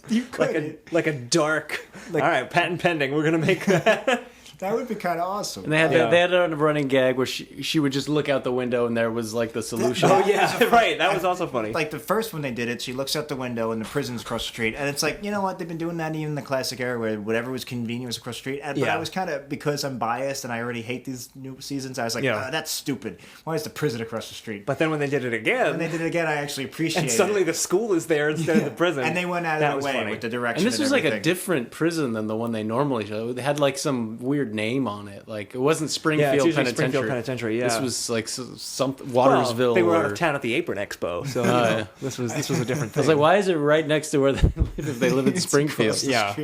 C: You could.
B: Like a dark. Like, all right, patent pending. We're gonna make that.
C: That would be kind of awesome.
D: And they had a running gag where she would just look out the window and there was like the solution.
B: Right. That was also funny.
C: Like the first when they did it, she looks out the window and the prison's across the street, and it's like, you know what? They've been doing that even in the classic era where whatever was convenient was across the street. But I was kind of, because I'm biased and I already hate these new seasons, I was like, that's stupid. Why is the prison across the street?
B: But then when they did it again,
C: I actually appreciated it.
B: And suddenly the school is there instead of the prison.
C: And they went out of their way with the direction.
D: And this was like a different prison than the one they normally show. They had like some weird name on it. Like, it wasn't Springfield Penitentiary.
B: Springfield Penitentiary, yeah.
D: This was like some Watersville.
B: Well, they were out of town at the Apron Expo, so this was a different thing.
D: I was like, why is it right next to where they live if they live in Springfield?
C: Yeah,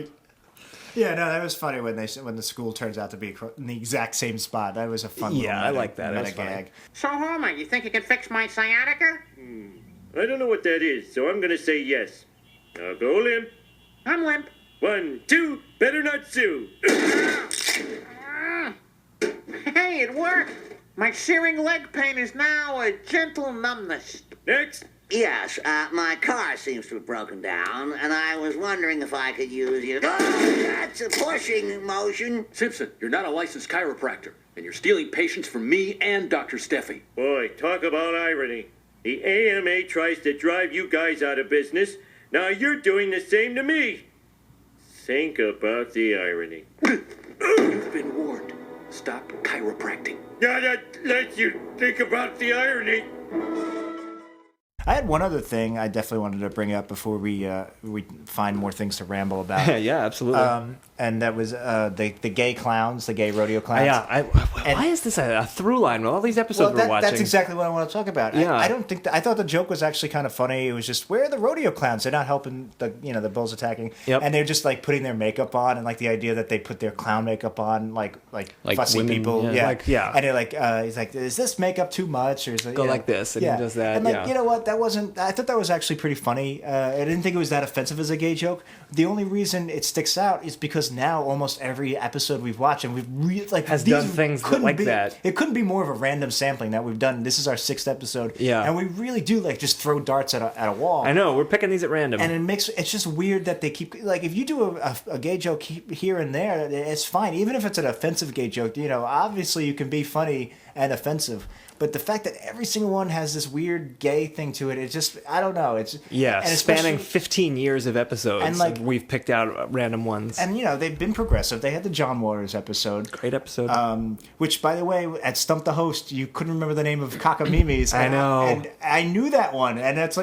C: no, that was funny when the school turns out to be in the exact same spot. That was a fun.
B: Yeah, I like that. That was
C: gag.
G: So, Homer, you think you can fix my sciatica?
I: I don't know what that is, so I'm gonna say yes. I'll go limp.
G: I'm limp.
I: 1, 2, better not sue.
G: Hey, it worked! My searing leg pain is now a gentle numbness.
I: Next.
G: Yes, my car seems to have broken down, and I was wondering if I could use you. Oh, that's a pushing motion.
H: Simpson, you're not a licensed chiropractor, and you're stealing patients from me and Dr. Steffi.
I: Boy, talk about irony. The AMA tries to drive you guys out of business. Now you're doing the same to me. Think about the irony.
H: You've been warned. Stop chiropracting.
I: That lets you think about the irony.
C: I had one other thing I definitely wanted to bring up before we find more things to ramble about.
B: Yeah, absolutely.
C: And that was the gay clowns, the gay rodeo clowns.
B: Yeah, why is this a through line with all these episodes we're watching?
C: That's exactly what I want to talk about.
B: Yeah.
C: I don't think I thought the joke was actually kind of funny. It was just, where are the rodeo clowns? They're not helping the bulls attacking.
B: Yep.
C: And they're just like putting their makeup on, and like the idea that they put their clown makeup on, like fussy
D: women,
C: people.
D: yeah.
C: And they're like, he's like, is this makeup too much? Or is it,
B: Go like this, and he does that.
C: And you know what? I thought that was actually pretty funny. I didn't think it was that offensive as a gay joke. The only reason it sticks out is because now almost every episode we've watched, and we've
B: has done things like that.
C: It couldn't be more of a random sampling that we've done. This is our 6th episode.
B: Yeah.
C: And we really do just throw darts at a wall.
B: I know, we're picking these at random.
C: And it's just weird that they keep, if you do a gay joke here and there, it's fine. Even if it's an offensive gay joke, obviously you can be funny and offensive. But the fact that every single one has this weird gay thing to it, I don't know. It's
B: spanning 15 years of episodes, and we've picked out random ones.
C: And they've been progressive. They had the John Waters episode,
B: great episode.
C: Which, by the way, at Stump the Host, you couldn't remember the name of Cockamimmies.
B: I know,
C: and I knew that one, and that's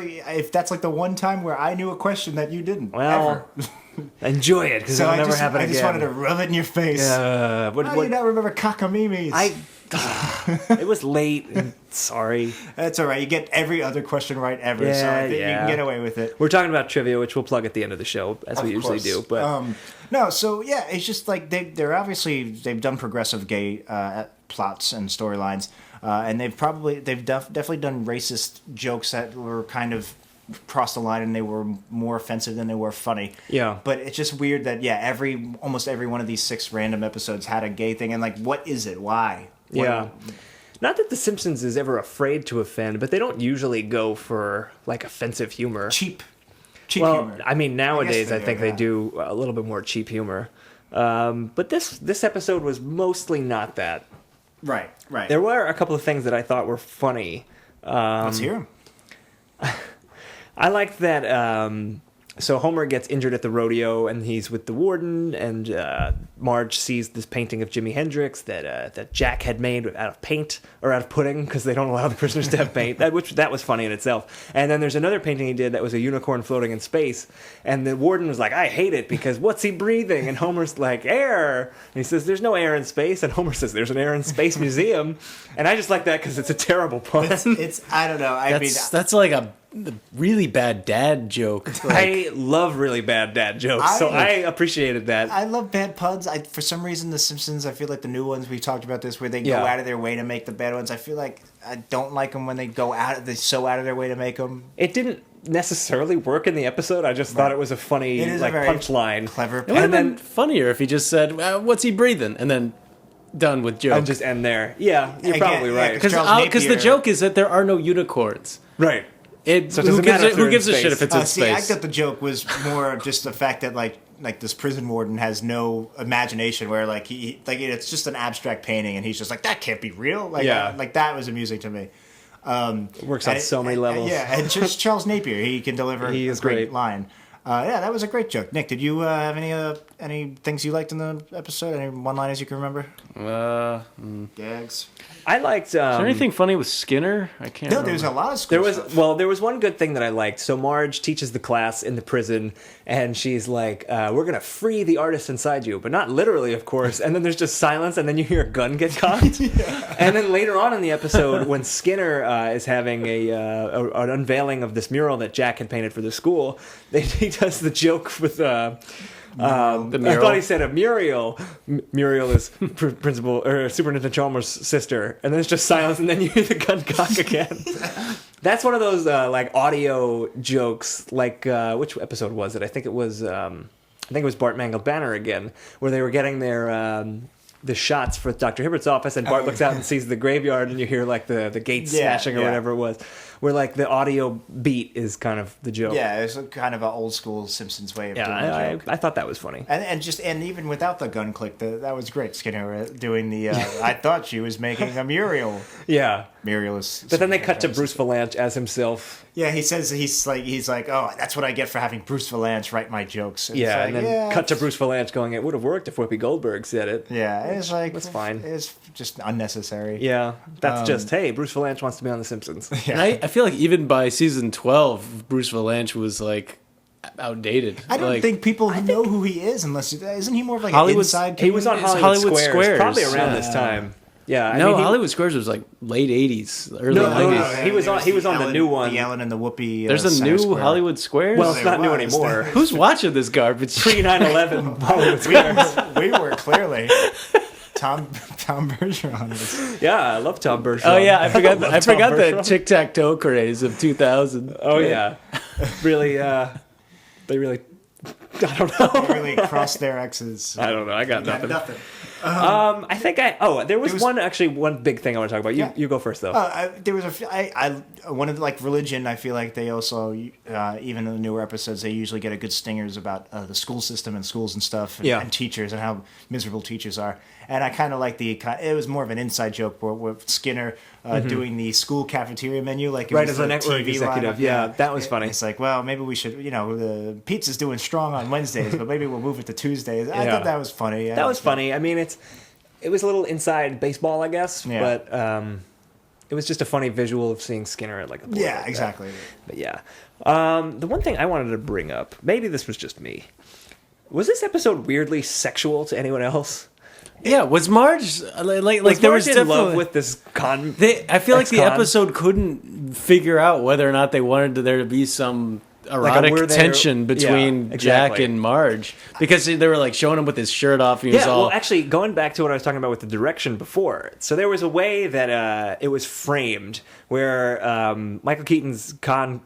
C: that's the one time where I knew a question that you didn't.
B: Well.
C: Ever.
B: Enjoy it, because it'll never happen again.
C: I just wanted to rub it in your face. How do you not remember Cockamimmies?
B: It was late. Sorry.
C: That's all right. You get every other question right ever, so I think you can get away with it.
B: We're talking about trivia, which we'll plug at the end of the show, as we usually do. But
C: no, so yeah, it's just they're obviously they've done progressive gay plots and storylines, and they've definitely done racist jokes that were kind of crossed the line, and they were more offensive than they were funny.
B: Yeah.
C: But it's just weird that almost every one of these 6 random episodes had a gay thing, and what is it? Why?
B: Yeah. Not that The Simpsons is ever afraid to offend, but they don't usually go for offensive humor.
C: Cheap humor.
B: I mean, nowadays I think they do a little bit more cheap humor. But this episode was mostly not that.
C: Right.
B: There were a couple of things that I thought were funny.
C: Let's hear them.
B: I liked that. So Homer gets injured at the rodeo, and he's with the warden, and Marge sees this painting of Jimi Hendrix that Jack had made out of paint, or out of pudding, because they don't allow the prisoners to have paint. That was funny in itself. And then there's another painting he did that was a unicorn floating in space, and the warden was like, I hate it, because what's he breathing? And Homer's like, air. And he says, there's no air in space. And Homer says, there's an air in space museum. And I just like that because it's a terrible pun.
C: It's I don't know.
D: That's like a really bad dad joke.
B: I love really bad dad jokes, so I appreciated that.
C: I love bad puns. For some reason, The Simpsons, I feel like the new ones, we talked about this, where they go out of their way to make the bad ones. I feel like I don't like them when they're so out of their way to make them.
B: It didn't necessarily work in the episode. I just thought it was a funny punchline.
C: Clever.
D: It would have been funnier if he just said, what's he breathing? And then done with joke.
B: And just end there. Yeah, you're probably right.
D: Because the joke is that there are no unicorns.
B: Right.
D: So who gives a shit if it's in space?
C: I thought the joke was more just the fact that like this prison warden has no imagination, where it's just an abstract painting, and he's just like, that can't be real. That was amusing to me.
B: It works on so many levels.
C: And just Charles Napier, he can deliver a great line. That was a great joke. Nick, did you have any things you liked in the episode? Any one-liners you can remember? Gags.
B: I liked.
D: Is there anything funny with Skinner? I can't.
C: No, there's a lot of school stuff.
B: There was one good thing that I liked. So Marge teaches the class in the prison, and she's like, "We're gonna free the artist inside you, but not literally, of course." And then there's just silence, and then you hear a gun get cocked. And then later on in the episode, when Skinner is having an unveiling of this mural that Jack had painted for the school, he does the joke with. The mural. I thought he said a Muriel. Muriel is Principal or Superintendent Chalmers' sister, and then it's just silence, and then you hear the gun cock again. That's one of those audio jokes. Which episode was it? I think it was Bart Mangled Banner again, where they were getting their the shots for Dr. Hibbert's office, and Bart looks out and sees the graveyard, and you hear the gate smashing or whatever it was. where like the audio beat is kind of the joke.
C: Yeah, it's kind of an old school Simpsons way of doing the joke.
B: I thought that was funny.
C: And even without the gun click, that was great. Skinner doing the I thought she was making a Muriel.
B: Yeah.
C: Muriel is.
B: But then they cut to Bruce Valanche as himself.
C: Yeah, he says he's like, oh, that's what I get for having Bruce Valanche write my jokes. And
B: yeah, and then cut to Bruce Valanche going, it would have worked if Whoopi Goldberg said it.
C: Yeah, it's like
B: that's fine.
C: It's just unnecessary.
B: Yeah, that's just hey, Bruce Valanche wants to be on The Simpsons.
D: Yeah. And I feel like even by season 12, Bruce Valanche was like outdated.
C: I don't think people know who he is unless isn't he more of like an inside?
B: He was on Hollywood Squares probably around this time. Yeah, I mean,
D: Hollywood Squares was like late 80s, early 90s.
B: He was on the new one.
C: The Ellen and the Whoopi.
D: There's a new
C: Square.
D: Hollywood Squares?
B: Well, it's not new anymore.
D: Who's watching this garbage?
B: Pre 9/11 Hollywood Squares.
C: We were clearly. Tom Bergeron was.
B: Yeah, I love Tom Bergeron.
D: Oh yeah, I forgot the tic tac toe craze of 2000.
B: Oh yeah, really. They really. I don't know.
C: They really crossed their X's.
B: I don't know. I got nothing.
C: I
B: think there was one big thing I want to talk about. You go first though.
C: There was one of like religion. I feel like they also even in the newer episodes they usually get a good stingers about the school system and schools and stuff and teachers and how miserable teachers are. And I kind of like it was more of an inside joke with Skinner doing the school cafeteria menu, like
B: right as a network executive. Yeah, that was funny.
C: It's like, well, maybe we should, the pizza's doing strong on Wednesdays, but maybe we'll move it to Tuesdays. I thought that was funny.
B: That was funny. I mean, it was a little inside baseball, I guess, but it was just a funny visual of seeing Skinner at like a board.
C: Yeah,
B: like
C: exactly.
B: But yeah, the one thing I wanted to bring up, maybe this was just me, was this episode weirdly sexual to anyone else?
D: Yeah, was Marge like
B: was
D: there
B: Marge
D: was
B: in love with this con?
D: I feel like the episode couldn't figure out whether or not they wanted there to be some erotic tension between Jack and Marge, because they were like showing him with his shirt off. And he was all...
B: well, actually, going back to what I was talking about with the direction before, so there was a way that it was framed where Michael Keaton's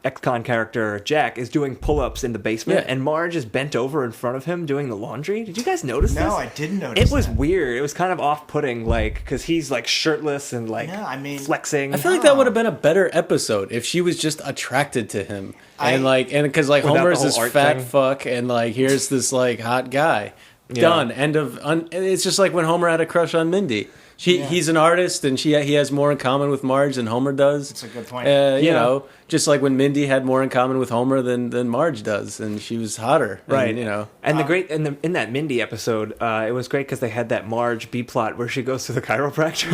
B: ex-con character Jack is doing pull-ups in the basement, and Marge is bent over in front of him doing the laundry. Did you guys notice this?
C: No, I didn't notice.
B: It was weird. It was kind of off-putting, like because he's like shirtless and like flexing.
D: I feel like that would have been a better episode if she was just attracted to him. And because Homer's this fat fuck, and like here's this like hot guy. Done. End of. It's just like when Homer had a crush on Mindy. He's an artist, and he has more in common with Marge than Homer does.
C: That's a good point.
D: You know, just like when Mindy had more in common with Homer than Marge does, and she was hotter.
B: Right.
D: And,
B: And in that Mindy episode, it was great because they had that Marge B plot where she goes to the chiropractor.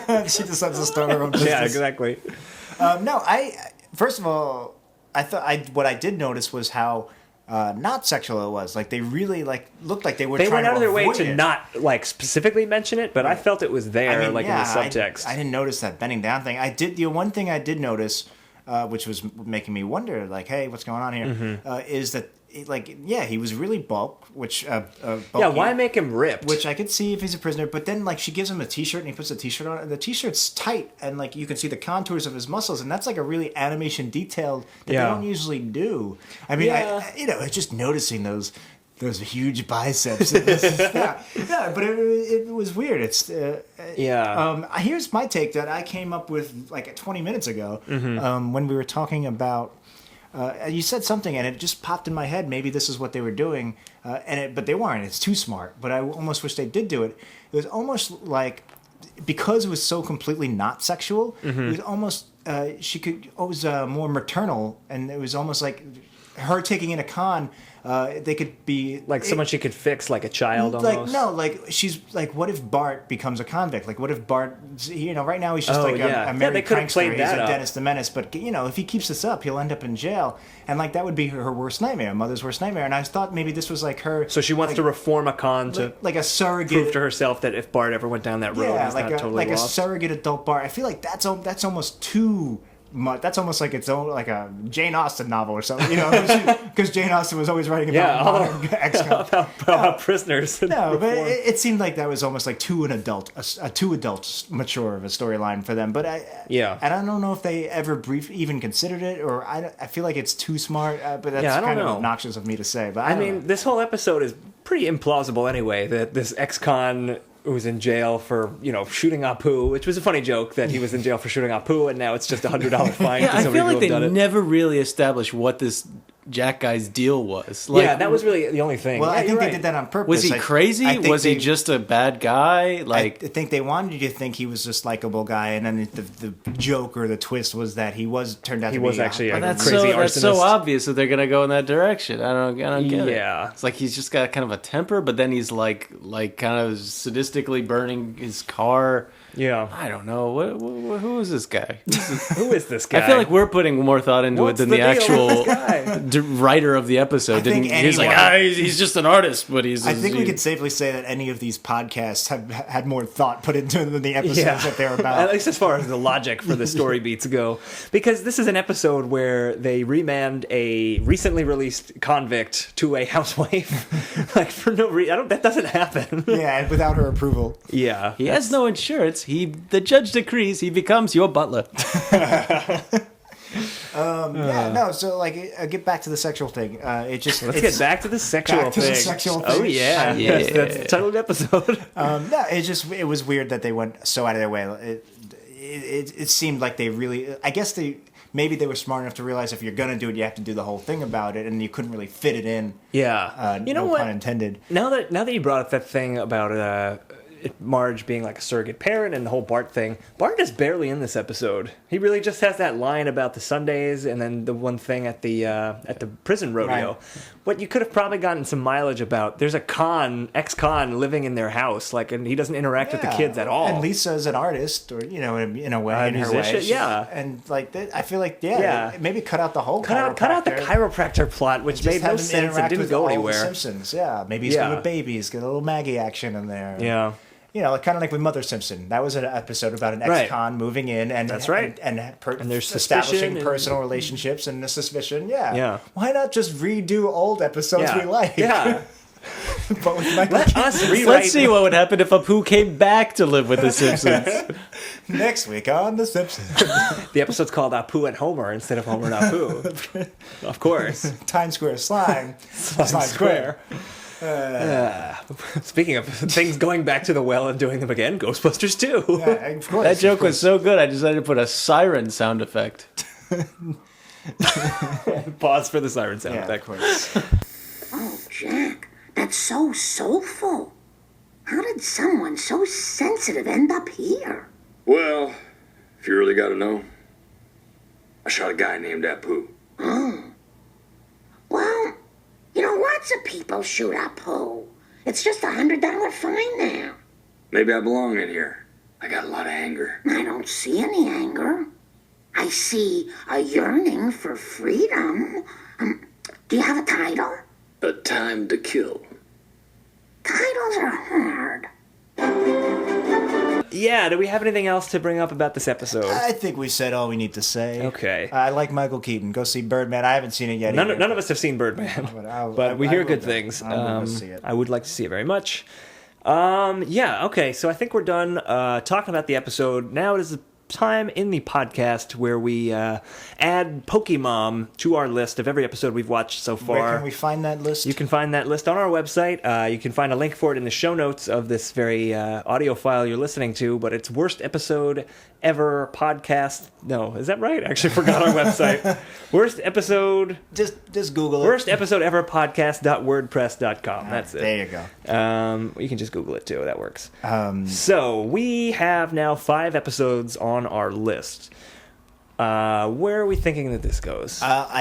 C: Yeah. She decides to start her own business.
B: Yeah, exactly.
C: First of all, what I did notice was how not sexual it was. Like they really looked like they were. They
B: went out of their way to
C: it.
B: not specifically mention it, but I felt it was there, in the subtext.
C: I didn't notice that bending down thing. I did. The one thing I did notice, which was making me wonder, like, hey, what's going on here? Is that. He was really bulky.
B: Why make him ripped?
C: Which I could see if he's a prisoner, but then she gives him a t-shirt and he puts the t-shirt on, and the t-shirt's tight, and you can see the contours of his muscles, and that's like a really animation detail that they don't usually do. I mean, just noticing those huge biceps. But it was weird. It's here's my take that I came up with like 20 minutes ago when we were talking about. You said something, and it just popped in my head. Maybe this is what they were doing, but they weren't. It's too smart. But I almost wish they did do it. It was almost like because it was so completely not sexual. It was almost it was more maternal, and it was almost like her taking in a con. They could be
B: like someone she could fix, like a child almost.
C: She's like, what if Bart becomes a convict? Like, what if Bart, right now he's just a married prankster. He's a Dennis the Menace, but if he keeps this up, he'll end up in jail, and that would be her worst nightmare, mother's worst nightmare. And I thought maybe this was like her.
B: So she wants to reform a con to
C: like a surrogate,
B: prove to herself that if Bart ever went down that road, he's not totally lost.
C: A surrogate adult Bart. I feel like that's almost too. That's almost like its own, like a Jane Austen novel or something, because Jane Austen was always writing about
B: about prisoners.
C: No, but it seemed like that was almost like too adult mature of a storyline for them. But and I don't know if they ever even considered it, or I feel like it's too smart. But that's kind of obnoxious of me to say. But I mean,
B: this whole episode is pretty implausible anyway. That this ex-con was in jail for, shooting Apu, which was a funny joke that he was in jail for shooting Apu, and now it's just $100 fine.
D: Yeah, I feel like they never really established what this Jack guy's deal was.
B: That was really the only thing.
C: Well, I think they did that on purpose.
D: Was he crazy? Was he just a bad guy?
C: I think they wanted you to think he was this likable guy, and then the joke or the twist was that he turned out to be
B: actually a
D: that's
B: crazy arsonist.
D: That's so obvious that they're gonna go in that direction. I don't get it.
B: Yeah,
D: it's like he's just got kind of a temper, but then he's like kind of sadistically burning his car.
B: Yeah,
D: I don't know. Who is this guy?
B: Who is this guy?
D: I feel like we're putting more thought into it than the actual writer of the episode. He's like, he's just an artist, but he's.
C: I think we could safely say that any of these podcasts have had more thought put into them than the episodes that they're about.
B: At least as far as the logic for the story beats go, because this is an episode where they remand a recently released convict to a housewife, like for no reason. That doesn't happen.
C: Yeah, without her approval.
B: Yeah,
D: he has no insurance. The judge decrees he becomes your butler.
C: So get back to the sexual thing.
B: Let's get back to the sexual thing. Oh yeah, that's the title of the episode.
C: It was weird that they went so out of their way. It seemed like they really. I guess maybe they were smart enough to realize if you're gonna do it, you have to do the whole thing about it, and you couldn't really fit it in.
B: Yeah,
C: no pun intended.
B: Now that you brought up that thing about Marge being like a surrogate parent and the whole Bart thing, Bart is barely in this episode. He really just has that line about the Sundays and then the one thing at the prison rodeo.
C: Right.
B: What you could have probably gotten some mileage about. There's a ex-con living in their house, and he doesn't interact with the kids at all.
C: And Lisa's an artist, or in a way, in her
B: musician,
C: way.
B: Yeah,
C: and I feel like maybe cut out the whole
B: cut out the chiropractor plot, which made no sense and didn't go anywhere.
C: Simpsons, maybe he's good with babies, get a little Maggie action in there.
B: Yeah.
C: Kind of like with Mother Simpson. That was an episode about an ex-con moving in and
B: that's right,
C: and
B: there's
C: establishing personal relationships and the suspicion. Yeah. Why not just redo old episodes we like?
B: Yeah.
C: But with Michael Keaton.
D: Let's see what would happen if Apu came back to live with the Simpsons.
C: Next week on The Simpsons.
B: The episode's called Apu and Homer instead of Homer and Apu. Of course.
C: Times Square slime. Slime Square.
B: Speaking of things going back to the well and doing them again, Ghostbusters 2.
C: Yeah, of course.
D: That joke was so good, I decided to put a siren sound effect.
B: Pause for the siren sound effect.
C: Of course.
G: Oh, Jack, that's so soulful. How did someone so sensitive end up here?
H: Well, if you really gotta know, I shot a guy named Apu.
G: Oh. Well, lots of people shoot Apu. It's just $100 fine now.
H: Maybe I belong in here. I got a lot of anger.
G: I don't see any anger. I see a yearning for freedom. Do you have a title?
H: A Time to Kill.
G: Titles are hard.
B: Yeah, do we have anything else to bring up about this episode?
C: I think we said all we need to say.
B: Okay.
C: I like Michael Keaton. Go see Birdman. I haven't seen it yet.
B: None of us have seen Birdman, but we hear good things.
C: I'll see it.
B: I would like to see it very much. Okay, so I think we're done talking about the episode. Now it is the time in the podcast where we add Pokey Mom to our list of every episode we've watched so far.
C: Where can we find that list?
B: You can find that list on our website. You can find a link for it in the show notes of this very audio file you're listening to, but it's Worst Episode Ever Podcast. No, is that right? I actually forgot our website. Worst Episode...
C: Just Google it.
B: Worst Episode Ever Podcast.wordpress.com. That's it.
C: There you go.
B: You can just Google it too. That works. So we have now 5 episodes on our list. Where are we thinking that this goes?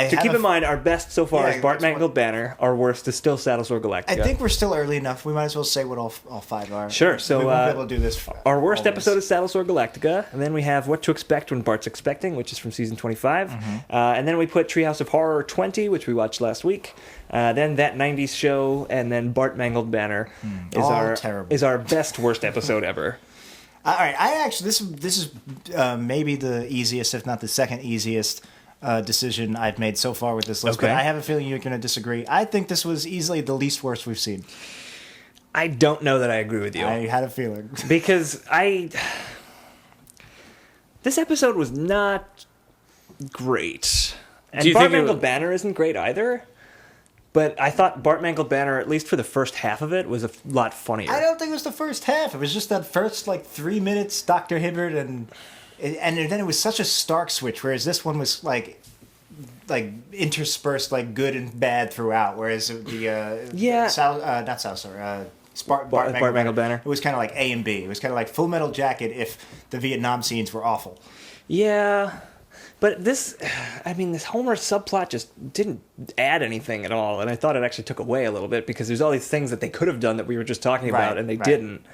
B: Keep in mind, our best so far is Bart Mangled Banner. Our worst is still Saddlesore Galactica.
C: I think we're still early enough. We might as well say what all 5 are.
B: Sure. So
C: we won't be able to do this.
B: Our worst episode is Saddlesore Galactica, and then we have What to Expect When Bart's Expecting, which is from season 25, and then we put Treehouse of Horror 20, which we watched last week. Then That 90s Show, and then Bart Mangled Banner is our best worst episode ever.
C: All right, this is maybe the easiest, if not the second easiest, decision I've made so far with this list.
B: Okay.
C: But I have a feeling you're going to disagree. I think this was easily the least worst we've seen.
B: I don't know that I agree with you.
C: I had a feeling
B: because this episode was not great, and Bart Mangled Banner isn't great either. But I thought Bart Mangled Banner, at least for the first half of it, was a lot funnier.
C: I don't think it was the first half. It was just that first 3 minutes, Dr. Hibbert, and then it was such a stark switch. Whereas this one was like interspersed good and bad throughout. Whereas Bart Mangled Banner. It was kind of like A and B. It was kind of like Full Metal Jacket if the Vietnam scenes were awful.
B: Yeah. But this Homer subplot just didn't add anything at all, and I thought it actually took away a little bit because there's all these things that they could have done that we were just talking about, and they didn't.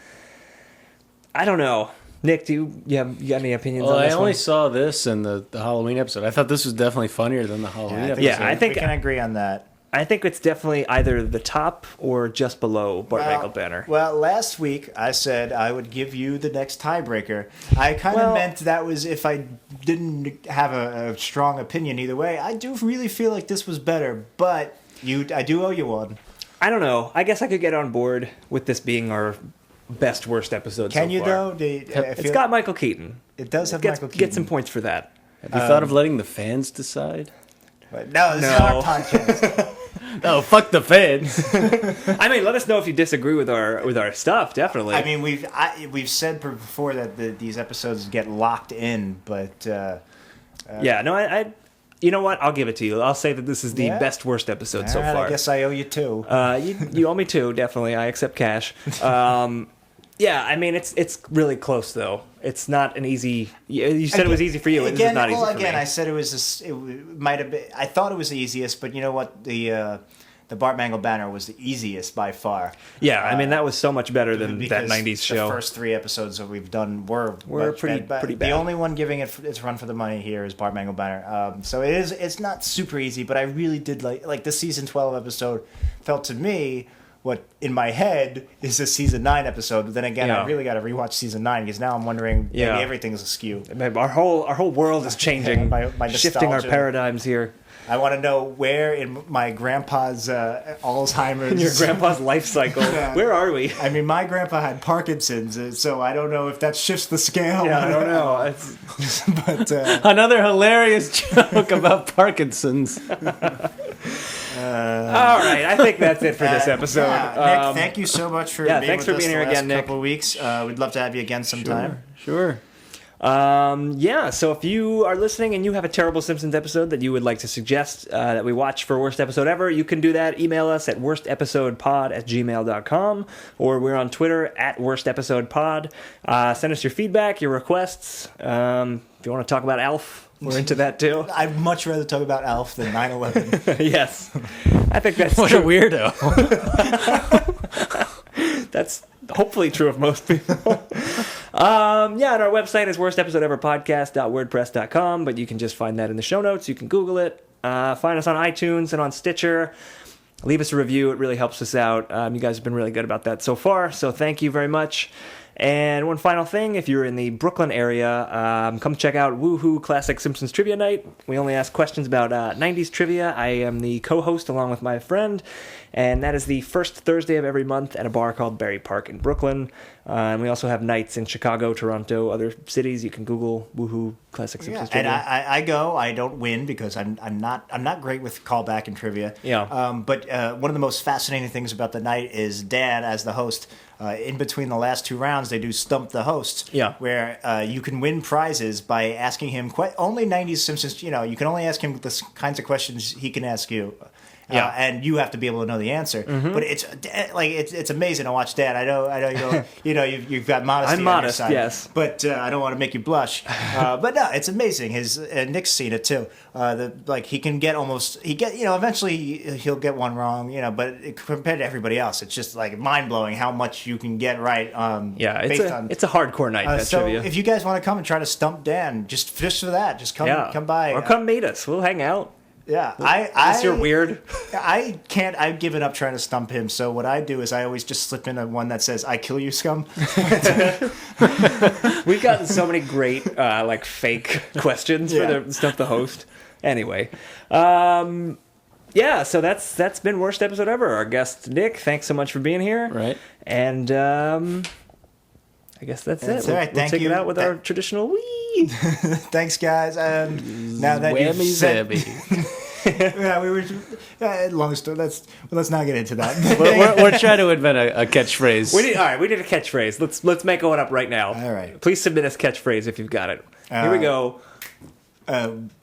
B: I don't know. Nick, you got any opinions on this?
D: I only saw this in the Halloween episode. I thought this was definitely funnier than the Halloween episode.
C: I think we can agree on that.
B: I think it's definitely either the top or just below Bart Mangled Banner.
C: Well, last week I said I would give you the next tiebreaker. I kind of meant that was if I didn't have a strong opinion either way. I do really feel like this was better, but I do owe you one.
B: I don't know. I guess I could get on board with this being our best worst episode so far.
C: Can you though?
B: It's got Michael Keaton.
C: It does have Michael Keaton.
B: Get some points for that.
D: Have you thought of letting the fans decide?
C: No, this is our podcast.
D: Oh, fuck the fans.
B: I mean, let us know if you disagree with our stuff, definitely.
C: I mean, we've said before that these episodes get locked in, but...
B: I you know what? I'll give it to you. I'll say that this is the best worst episode so far.
C: I guess I owe you two.
B: You owe me two, definitely. I accept cash. I mean, it's really close, though. It's not an easy... You said it was easy for you, and this is not easy for me.
C: I said it might have been... I thought it was the easiest, but you know what? The Bart Mangled Banner was the easiest by far.
B: Yeah, I mean, that was so much better than that 90s show.
C: The first 3 episodes that we've done were
B: pretty bad.
C: The only one giving it its run for the money here is Bart Mangled Banner. So it's not super easy, but I really did like the season 12 episode felt to me what in my head is a season 9 episode. But then again, I really got to rewatch season 9 because now I'm wondering maybe everything's askew.
B: Our whole world is changing,
C: my
B: shifting our paradigms here.
C: I want to know where in my grandpa's Alzheimer's...
B: In your grandpa's life cycle. Where are we?
C: I mean, my grandpa had Parkinson's, so I don't know if that shifts the scale.
B: Yeah, I don't know.
C: But
D: another hilarious joke about Parkinson's.
B: All right, I think that's it for this episode.
C: Nick, thank you so much for being
B: thanks
C: with
B: for
C: us
B: being here again, Nick.
C: Couple of weeks. We'd love to have you again sometime.
D: Sure.
B: So if you are listening and you have a terrible Simpsons episode that you would like to suggest that we watch for worst episode ever, you can do that. Email us at worstepisodepod@gmail.com, or we're on Twitter at worstepisodepod. Send us your feedback, your requests. If you want to talk about Alf, we're into that too.
C: I'd much rather talk about Alf than 9/11.
B: Yes, I think that's
D: what
B: true.
D: a weirdo.
B: That's hopefully true of most people. And our website is worstepisodeeverpodcast.wordpress.com, but you can just find that in the show notes. You can Google it. Find us on iTunes and on Stitcher. Leave us a review. It really helps us out. You guys have been really good about that so far, so thank you very much. And one final thing, if you're in the Brooklyn area, come check out Woohoo Classic Simpsons Trivia Night. We only ask questions about 90s trivia. I am the co-host along with my friend, and that is the first Thursday of every month at a bar called Berry Park in Brooklyn. And we also have nights in Chicago, Toronto, other cities. You can Google Woohoo Classic Simpsons Trivia.
C: And I go. I don't win because I'm not great with callback and trivia.
B: Yeah.
C: But one of the most fascinating things about the night is Dan as the host. In between the last 2 rounds, they do Stump the Host, where you can win prizes by asking him only 90s Simpsons. You can only ask him the kinds of questions he can ask you. And you have to be able to know the answer. Mm-hmm. But it's amazing to watch Dan. I know you've got modesty.
B: I'm modest,
C: on your side,
B: yes.
C: But I don't want to make you blush. But no, it's amazing. Nick's seen it too. He can get eventually he'll get one wrong. But compared to everybody else, it's just mind blowing how much you can get right.
B: It's a hardcore night.
C: So
B: trivia.
C: if you guys want to come and try to stump Dan, just for that, just come by
B: or come meet us. We'll hang out.
C: Yeah,
B: you're weird.
C: I can't. I've given up trying to stump him. So what I do is I always just slip in one that says "I kill you, scum."
B: We've gotten so many great fake questions for the Stump the Host. Anyway, so that's been worst episode ever. Our guest Nick, thanks so much for being here.
D: Right,
B: and I guess that's it.
C: Right.
B: We'll take it out with our traditional wee.
C: Thanks, guys. Now that
D: Whammy
C: you've said,
D: zabby.
C: Yeah, we were. Long story. Let's not get into that.
D: we're trying to invent a catchphrase.
B: We need a catchphrase. Let's make one up right now.
C: All right.
B: Please submit us catchphrase if you've got it. Here we go.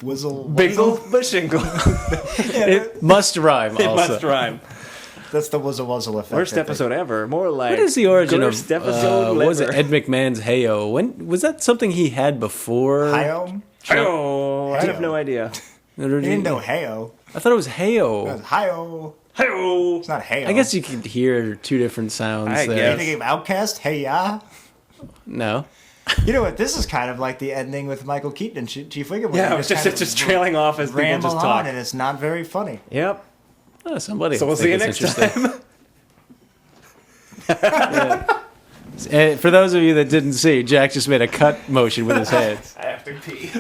C: Whizzle.
B: Bingle bashingle.
D: It must rhyme.
B: It
D: also.
B: must rhyme.
C: That's the wuzzle effect.
B: Worst episode ever. More like.
D: What is the origin
B: worst
D: of?
B: episode
D: What was it?
B: ever.
D: Ed McMahon's Heyo. When was that something he had before?
C: Heyo?
B: Oh, I have no idea.
C: You didn't know Heyo.
D: I thought it was Heyo.
C: It was Heyo.
B: Hey-oh.
C: It's not Heyo.
D: I guess you could hear two different sounds
B: I
D: there.
B: guess.
C: You thinking of Outcast? Hey ya.
D: No.
C: You know what? This is kind of like the ending with Michael Keaton and Chief Wiggum.
B: Yeah, it's just trailing off as people
C: ramble
B: just talk.
C: on, and it's not very funny.
B: Yep.
D: Oh, somebody.
B: So we'll see you next time.
D: And for those of you that didn't see, Jack just made a cut motion with his hands.
B: I have to pee.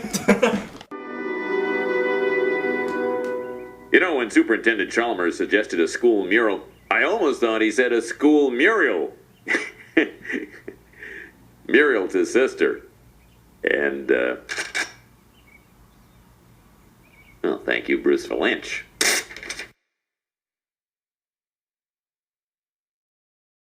J: You know, when Superintendent Chalmers suggested a school mural, I almost thought he said a school Muriel. Muriel to sister. And, well, thank you, Bruce Valanche.